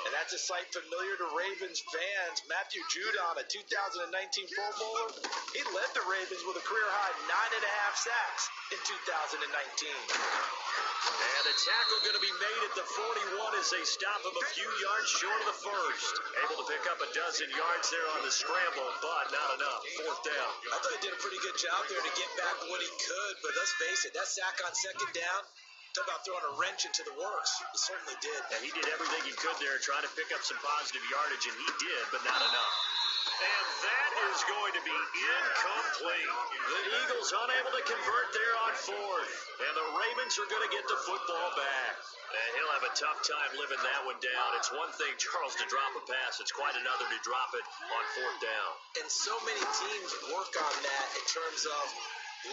B: And that's a sight familiar to Ravens fans. Matthew Judon, a 2019 Pro Bowler, he led the Ravens with a career-high 9.5 sacks in 2019.
A: And a tackle going to be made at the 41 as they stop him a few yards short of the first. Able to pick up a dozen yards there on the scramble, but not enough. 4th down.
B: I thought he did a pretty good job there to get back what he could, but let's face it, that sack on 2nd down, talk about throwing a wrench into the works. He certainly did.
A: And he did everything he could there, trying to pick up some positive yardage, and he did, but not enough. And that is going to be incomplete. The Eagles unable to convert there on 4th. And the Ravens are going to get the football back. And he'll have a tough time living that one down. It's one thing, Charles, to drop a pass. It's quite another to drop it on 4th down.
B: And so many teams work on that in terms of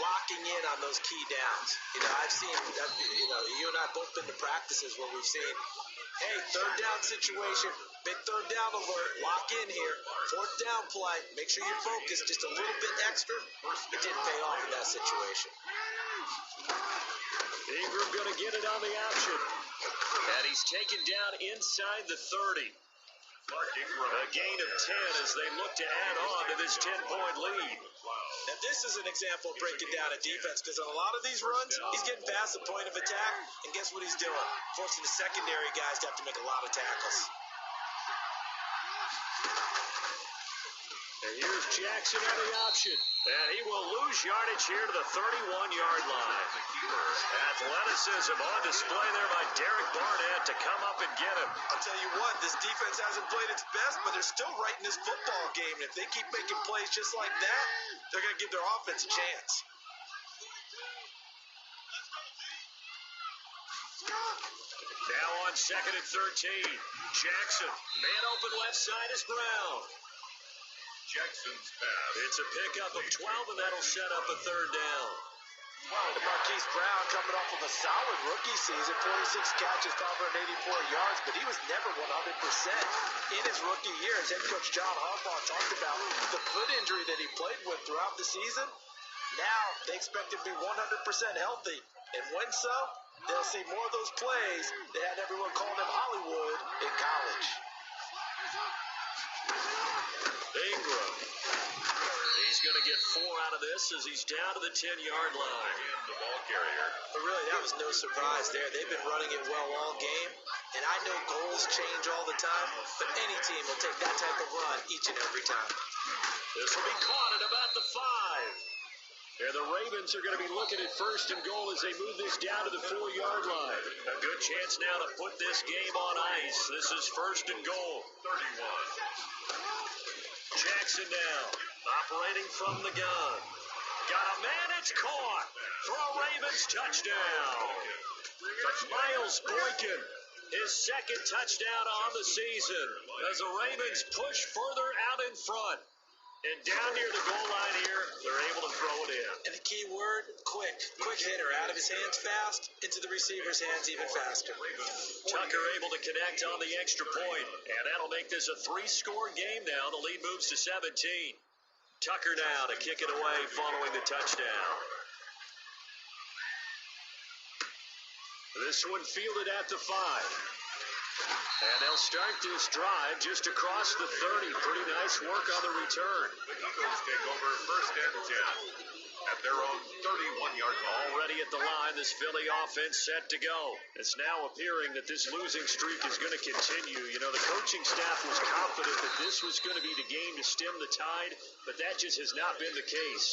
B: locking in on those key downs. You know, I've seen that, you and I both been to practices where we've seen, hey, 3rd down situation, big 3rd down alert, lock in here, 4th down play, make sure you're focused just a little bit extra. It didn't pay off in that situation.
A: Ingram going to get it on the option. And he's taken down inside the 30. A gain of 10 as they look to add on to this 10-point lead.
B: Now, this is an example of breaking down a defense, because on a lot of these runs, he's getting past the point of attack, and guess what he's doing? Forcing the secondary guys to have to make a lot of tackles.
A: Here's Jackson on the option. And he will lose yardage here to the 31-yard line. Athleticism on display there by Derek Barnett to come up and get him.
B: I'll tell you what, this defense hasn't played its best, but they're still right in this football game. And if they keep making plays just like that, they're going to give their offense a chance.
A: Now on 2nd and 13. Jackson, man open left side is Brown.
C: Jackson's pass.
A: It's a pickup of 12, and that'll set up a 3rd down.
B: Wow, Marquise Brown coming off of a solid rookie season, 46 catches, 584 yards, but he was never 100% in his rookie year. As head coach John Harbaugh talked about the foot injury that he played with throughout the season. Now they expect him to be 100% healthy, and when so, they'll see more of those plays that had everyone calling him Hollywood in college.
A: Ingram. He's going to get 4 out of this as he's down to the 10-yard line.
C: And the ball carrier.
B: But really, that was no surprise there. They've been running it well all game, and I know goals change all the time, but any team will take that type of run each and every time.
A: This will be caught at about the 5. And the Ravens are going to be looking at 1st and goal as they move this down to the 4-yard line. A good chance now to put this game on ice. This is 1st and goal.
C: 31.
A: Jackson now, operating from the gun. Got a man, it's caught for a Ravens touchdown. Miles Boykin, his 2nd touchdown on the season as the Ravens push further out in front. And down near the goal line here, they're able to throw it in.
B: And the key word, quick. Quick hitter, out of his hands fast, into the receiver's hands even faster.
A: Tucker able to connect on the extra point, and that'll make this a 3-score game now. The lead moves to 17. Tucker now to kick it away following the touchdown. This one fielded at the 5. And they'll start this drive just across the 30. Pretty nice work on the return.
C: The Eagles take over 1st and 10 at their own 31-yard line.
A: Already at the line, this Philly offense set to go. It's now appearing that this losing streak is going to continue. You know, the coaching staff was confident that this was going to be the game to stem the tide, but that just has not been the case.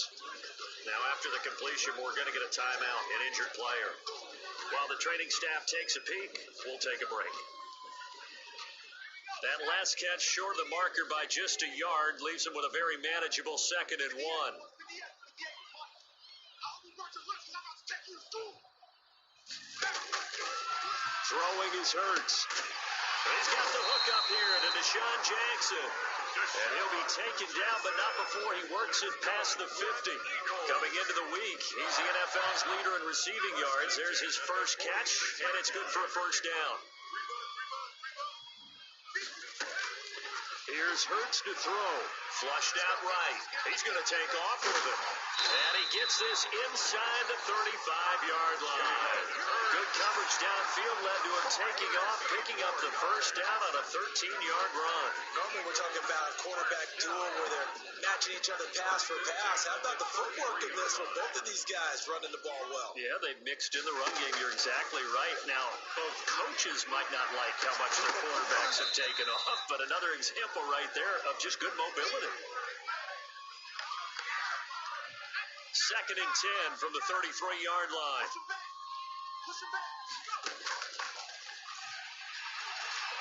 A: Now, after the completion, we're going to get a timeout, an injured player. While the training staff takes a peek, we'll take a break. That last catch short of the marker by just a yard leaves him with a very manageable 2nd and 1. Throwing is Hurts. He's got the hook up here to Deshaun Jackson. And he'll be taken down, but not before he works it past the 50. Coming into the week, he's the NFL's leader in receiving yards. There's his first catch, and it's good for a 1st down. Here's Hurts to throw. Flushed out right. He's going to take off with it. And he gets this inside the 35-yard line. Good coverage downfield led to him taking off, picking up the 1st down on a 13-yard run.
B: Normally we're talking about a quarterback duel where they're matching each other pass for pass. How about the footwork in this one? Both of these guys running the ball well.
A: Yeah, they mixed in the run game. You're exactly right. Now, both coaches might not like how much their quarterbacks have taken off, but another example right there of just good mobility. 2nd and 10 from the 33-yard line.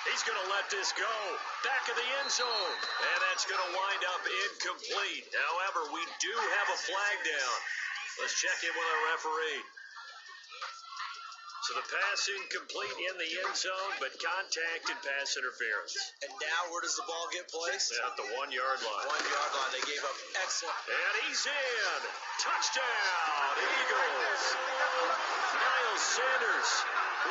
A: He's going to let this go. Back of the end zone. And that's going to wind up incomplete. However, we do have a flag down. Let's check in with our referee. So the pass incomplete in the end zone, but contact and pass interference.
B: And now where does the ball get placed?
A: At the 1-yard line.
B: 1-yard line. They gave up excellent.
A: And he's in. Touchdown, Eagles. Miles Sanders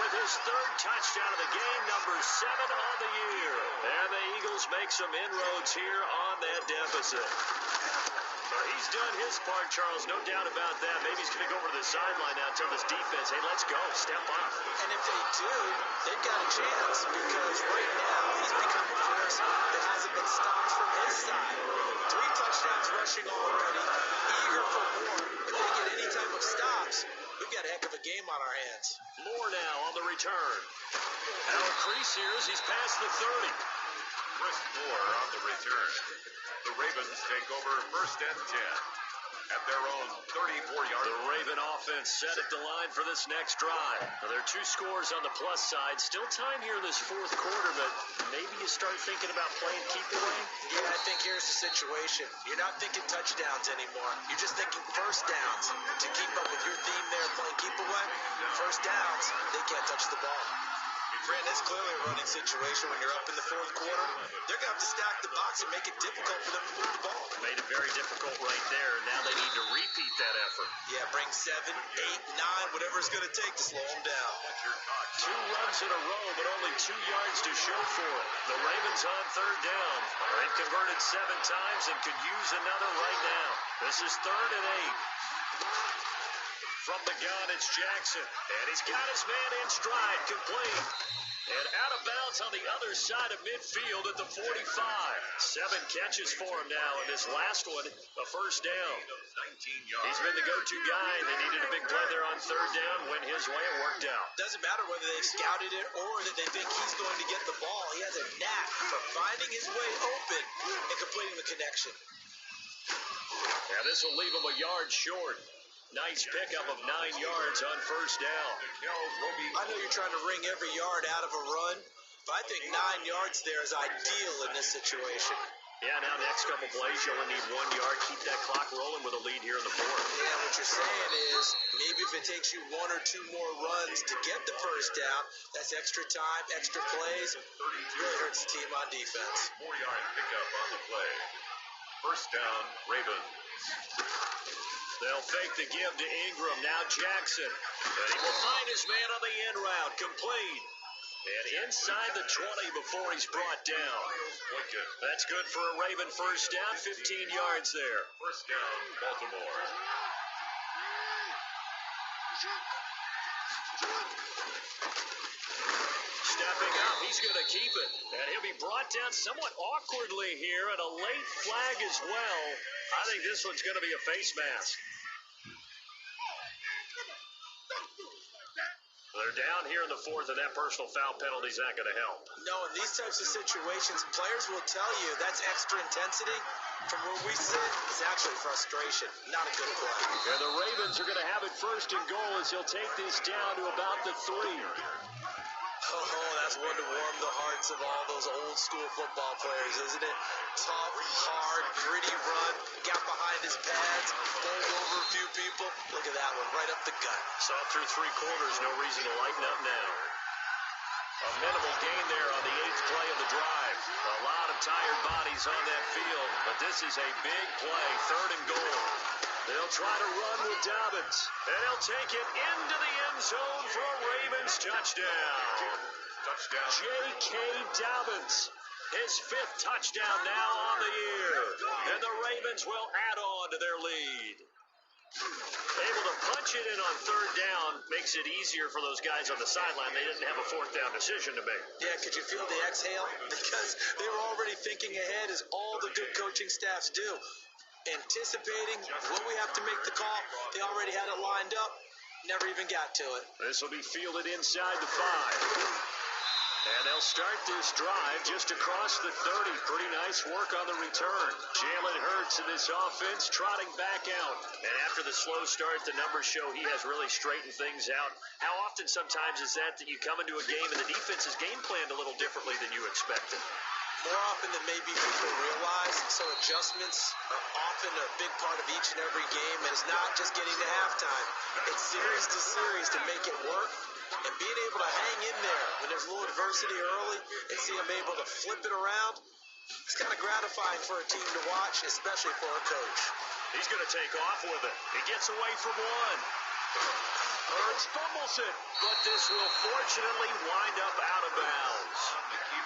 A: with his 3rd touchdown of the game, number 7 on the year. And the Eagles make some inroads here on that deficit. He's done his part, Charles, no doubt about that. Maybe he's going to go over to the sideline now and tell this defense, hey, let's go, step up.
B: And if they do, they've got a chance because right now he's become a force that hasn't been stopped from his side. 3 touchdowns rushing already, eager for more. If they get any type of stops, we've got a heck of a game on our hands.
A: More now on the return. Now a crease here as he's past the 30.
C: First score on the return. The Ravens take over first and 10 at their own 34-yard.
A: The Raven offense set at the line for this next drive. Now, there are 2 scores on the plus side. Still time here in this fourth quarter, but maybe you start thinking about playing keep away.
B: Yeah, I think here's the situation. You're not thinking touchdowns anymore. You're just thinking first downs. To keep up with your theme there, playing keep away, first downs, they can't touch the ball. Brandon, it's clearly a running situation when you're up in the fourth quarter. They're going to have to stack the box and make it difficult for them to move the ball.
A: Made it very difficult right there. Now they need to repeat that effort.
B: Yeah, bring 7, 8, 9, whatever it's going to take to slow them down.
A: 2 runs in a row, but only 2 yards to show for it. The Ravens on third down. They've converted 7 times and could use another right now. This is 3rd and 8. From the gun, it's Jackson. And he's got his man in stride, complete. And out of bounds on the other side of midfield at the 45. 7 catches for him now, and this last one, a first down. He's been the go-to guy, and they needed a big play there on third down. Went his way, it worked out.
B: Doesn't matter whether they've scouted it or that they think he's going to get the ball. He has a knack for finding his way open and completing the connection.
A: Now this will leave him a yard short. Nice pickup of 9 yards on first down.
B: I know you're trying to wring every yard out of a run, but I think 9 yards there is ideal in this situation.
A: Yeah, now next couple plays, you only need 1 yard. Keep that clock rolling with a lead here in the fourth.
B: Yeah, what you're saying is maybe if it takes you 1 or 2 more runs to get the first down, that's extra time, extra plays. Really hurts the team on defense.
C: 4-yard pickup on the play. First down, Ravens.
A: They'll fake the give to Ingram. Now Jackson. And he will find his man on the end route. Complete. And inside the 20 before he's brought down. That's good for a Raven first down. 15 yards there.
C: First down, Baltimore.
A: Stepping up, he's going to keep it. And he'll be brought down somewhat awkwardly here, and a late flag as well. I think this one's going to be a face mask. They're down here in the fourth, and that personal foul penalty is not going to help.
B: No, in these types of situations, players will tell you that's extra intensity. From where we sit, it's actually frustration. Not a good play.
A: And the Ravens are going to have it first and goal as he'll take this down to about the 3.
B: Oh, that's one to warm the hearts of all those old school football players, isn't it? Tough, hard, gritty run, got behind his pads, bowled over a few people. Look at that one, right up the gut.
A: Saw through 3 quarters, no reason to lighten up now. A minimal gain there on the 8th play of the drive. A lot of tired bodies on that field, but this is a big play, 3rd and goal. They'll try to run with Dobbins, and he'll take it into the end zone for a Ravens touchdown. J.K. Dobbins, his 5th touchdown now on the year, and the Ravens will add on to their lead. Able to punch it in on 3rd down makes it easier for those guys on the sideline. They didn't have a 4th down decision to make.
B: Yeah, could you feel the exhale? Because they were already thinking ahead, as all the good coaching staffs do. Anticipating when we have to make the call. They already had it lined up. Never even got to it.
A: This will be fielded inside the 5. And they'll start this drive just across the 30. Pretty nice work on the return. Jalen Hurts in this offense trotting back out. And after the slow start, the numbers show he has really straightened things out. How often sometimes is that you come into a game and the defense is game planned a little differently than you expected?
B: More often than maybe people realize, so adjustments are often a big part of each and every game, and it's not just getting to halftime. It's series to series to make it work, and being able to hang in there when there's a little adversity early and see them able to flip it around, it's kind of gratifying for a team to watch, especially for a coach.
A: He's going to take off with it. He gets away from one. Hurts fumbles it, but this will fortunately wind up out of bounds.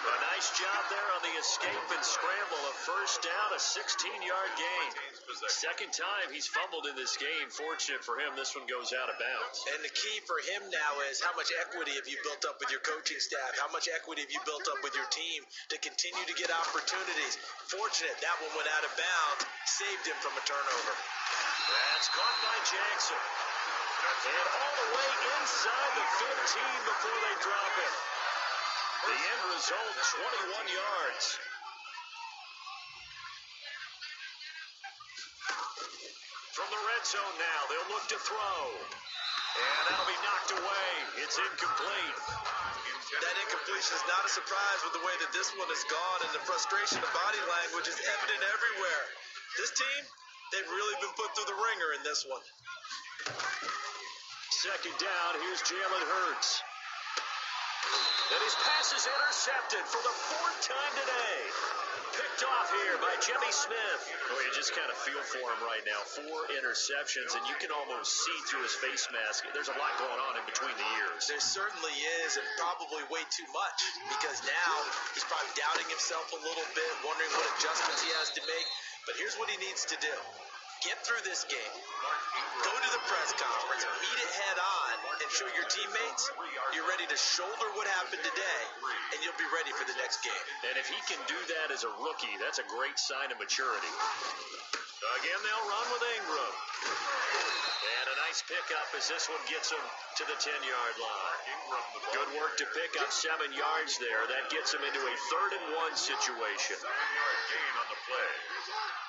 A: A nice job there on the escape and scramble. A first down, a 16-yard gain. Second time he's fumbled in this game. Fortunate for him, this one goes out of bounds.
B: And the key for him now is how much equity have you built up with your coaching staff? How much equity have you built up with your team to continue to get opportunities? Fortunate that one went out of bounds, saved him from a turnover.
A: That's caught by Jackson. And all the way inside the 15 before they drop it. The end result, 21 yards. zone now. They'll look to throw. And that'll be knocked away. It's incomplete.
B: That incompletion is not a surprise with the way that this one has gone, and the frustration of body language is evident everywhere. This team, they've really been put through the ringer in this one.
A: Second down, here's Jalen Hurts. And his pass is intercepted for the fourth time today. Picked off here by Jimmy Smith. Boy, you just kind of feel for him right now. 4 interceptions, and you can almost see through his face mask. There's a lot going on in between the ears.
B: There certainly is, and probably way too much, because now he's probably doubting himself a little bit, wondering what adjustments he has to make. But here's what he needs to do. Get through this game. Go to the press conference, meet it head on, and show your teammates you're ready to shoulder what happened today, and you'll be ready for the next game.
A: And if he can do that as a rookie, that's a great sign of maturity. Again, they'll run with Ingram. And a nice pickup as this one gets him to the 10-yard line. Good work to pick up 7 yards there. That gets him into a 3rd-and-1 situation.
C: 7-yard gain on the play.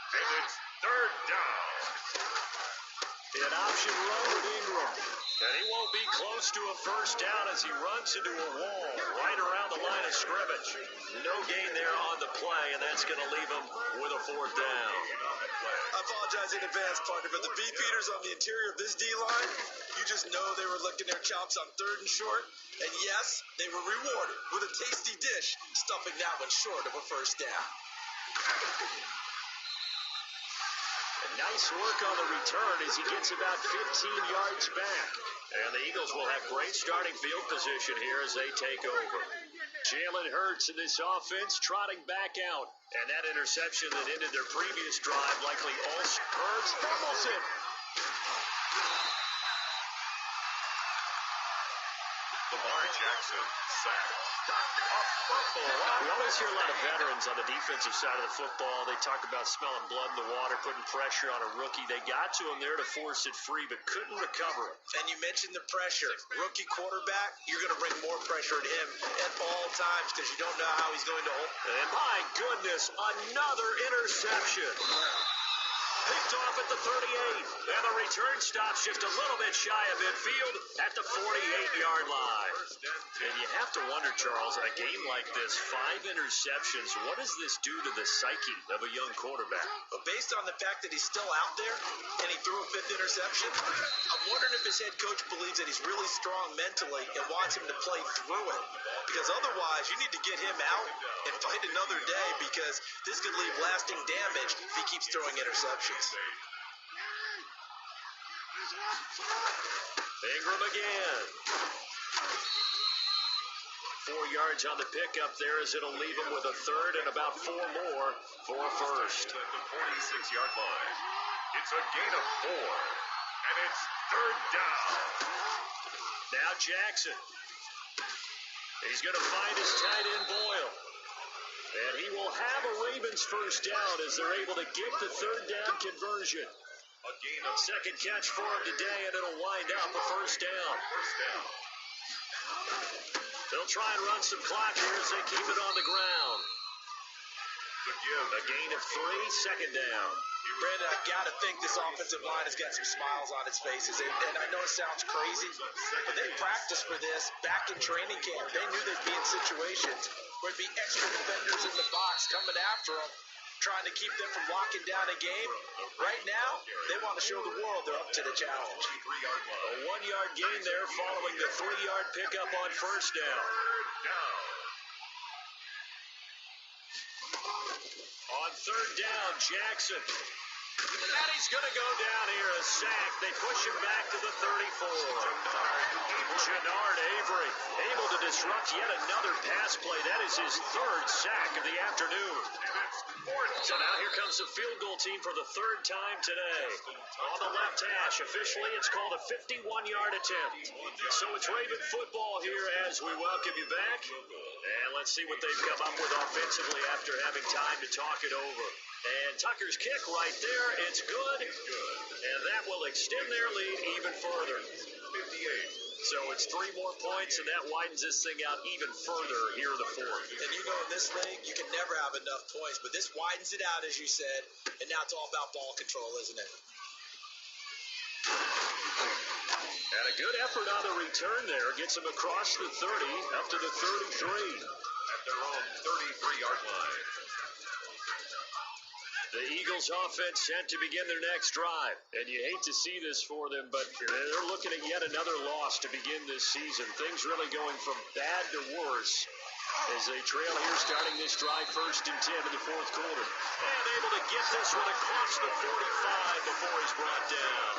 C: And it's 3rd down.
A: An option run with Ingram. And he won't be close to a first down as he runs into a wall right around the line of scrimmage. No gain there on the play, and that's going to leave him with a 4th down.
B: I apologize in advance, partner, but the beefeaters on the interior of this D-line, you just know they were licking their chops on 3rd and short. And yes, they were rewarded with a tasty dish, stuffing that one short of a first down.
A: Nice work on the return as he gets about 15 yards back. And the Eagles will have great starting field position here as they take over. Jalen Hurts in this offense trotting back out. And that interception that ended their previous drive likely also Hurts fumbles it.
C: Lamar Jackson sacked.
A: We always hear a lot of veterans on the defensive side of the football. They talk about smelling blood in the water, putting pressure on a rookie. They got to him there to force it free, but couldn't recover it.
B: And you mentioned the pressure. Rookie quarterback, you're going to bring more pressure at him at all times because you don't know how he's going to hold.
A: And my goodness, another interception. Picked off at the 38, and the return stops just a little bit shy of midfield at the 48-yard line. And you have to wonder, Charles, in a game like this, 5 interceptions, what does this do to the psyche of a young quarterback?
B: But based on the fact that he's still out there and he threw a 5th interception, I'm wondering if his head coach believes that he's really strong mentally and wants him to play through it. Because otherwise, you need to get him out and fight another day because this could leave lasting damage if he keeps throwing interceptions.
A: Ingram again. 4 yards on the pickup there as it'll leave him with a 3rd and about 4 more for a first.
C: At the 46-yard line. It's a gain of 4. And it's 3rd down.
A: Now Jackson. He's going to find his tight end Boyle. And he will have a Ravens first down as they're able to get the 3rd down conversion.
C: A gain of
A: 2nd catch for him today, and it'll wind up a first down. They'll try and run some clock here as they keep it on the ground. A gain of 3, 2nd down.
B: Brandon, I got to think this offensive line has got some smiles on its faces. And I know it sounds crazy, but they practiced for this back in training camp. They knew they'd be in situations where it'd be extra defenders in the box coming after them, trying to keep them from locking down a game. Right now, they want to show the world they're up to the challenge.
A: A 1-yard gain there following the 3-yard pickup on first down. On 3rd down, Jackson. And he's going to go down here, a sack. They push him back to the 34. Jannard Avery able to disrupt yet another pass play. That is his 3rd sack of the afternoon. So now here comes the field goal team for the 3rd time today. On the left hash, officially it's called a 51-yard attempt. So it's Raven football here as we welcome you back. And let's see what they've come up with offensively after having time to talk it over. And Tucker's kick right there, it's good. And that will extend their lead even further. 58. So it's 3 more points, and that widens this thing out even further here in the 4th.
B: And you know, in this league, you can never have enough points, but this widens it out, as you said, and now it's all about ball control, isn't it?
A: And a good effort on the return there. Gets him across the 30 up to the 33.
C: At their own 33-yard line.
A: The Eagles offense set to begin their next drive. And you hate to see this for them, but they're looking at yet another loss to begin this season. Things really going from bad to worse as they trail here starting this drive 1st and 10 in the 4th quarter. And able to get this one across the 45 before he's brought down.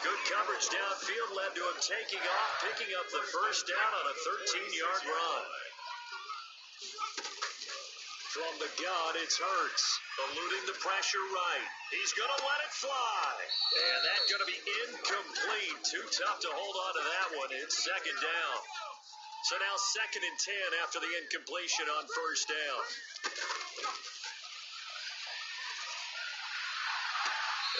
A: Good coverage downfield led to him taking off, picking up the first down on a 13-yard run. From the gun, it's Hurts. Eluding the pressure right. He's going to let it fly. And that's going to be incomplete. Too tough to hold on to that one. It's 2nd down. So now 2nd and 10 after the incompletion on 1st down.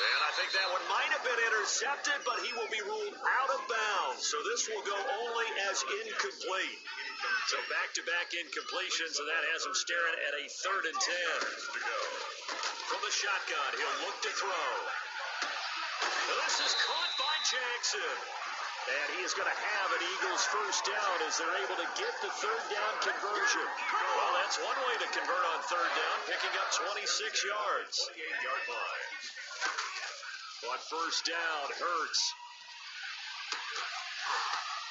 A: And I think that one might have been intercepted, but he will be ruled out of bounds. So this will go only as incomplete. So back-to-back incompletions, and that has him staring at a 3rd and 10. From the shotgun, he'll look to throw. This is caught by Jackson. And he is going to have an Eagles first down as they're able to get the 3rd down conversion. Well, that's one way to convert on 3rd down, picking up 26 yards. 28-yard line. On 1st down, Hurts.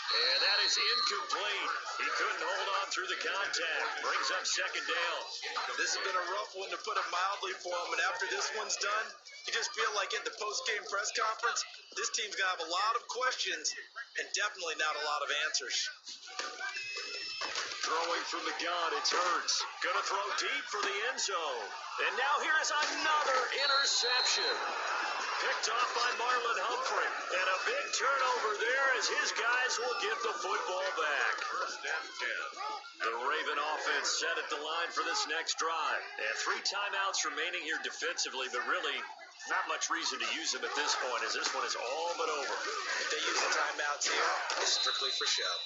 A: And that is incomplete. He couldn't hold on through the contact. Brings up 2nd down.
B: This has been a rough one to put it mildly for him, and after this one's done, you just feel like at the post-game press conference, this team's going to have a lot of questions and definitely not a lot of answers.
A: Throwing from the gun, it's Hurts. Gonna throw deep for the end zone. And now here is another interception. Picked off by Marlon Humphrey. And a big turnover there as his guys will get the football back.
C: 1st and 10.
A: The Raven offense set at the line for this next drive. And 3 timeouts remaining here defensively, but really not much reason to use them at this point as this one is all but over.
B: If they use the timeouts here, it's strictly for show.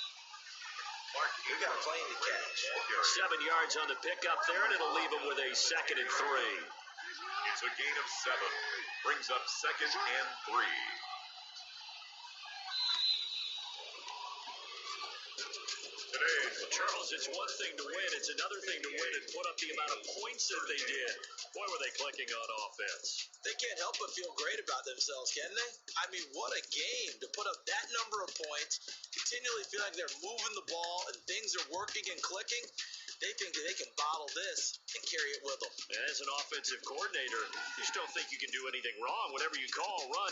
B: We got a plane to catch.
A: 7 yards on the pickup there, and it'll leave him with a 2nd and 3.
C: It's a gain of 7. Brings up 2nd and 3.
A: Well, Charles, it's one thing to win. It's another thing to win and put up the amount of points that they did. Boy, were they clicking on offense.
B: They can't help but feel great about themselves, can they? I mean, what a game to put up that number of points, continually feel like they're moving the ball and things are working and clicking. They think that they can bottle this and carry it with them.
A: And as an offensive coordinator, you just don't think you can do anything wrong. Whatever you call, run.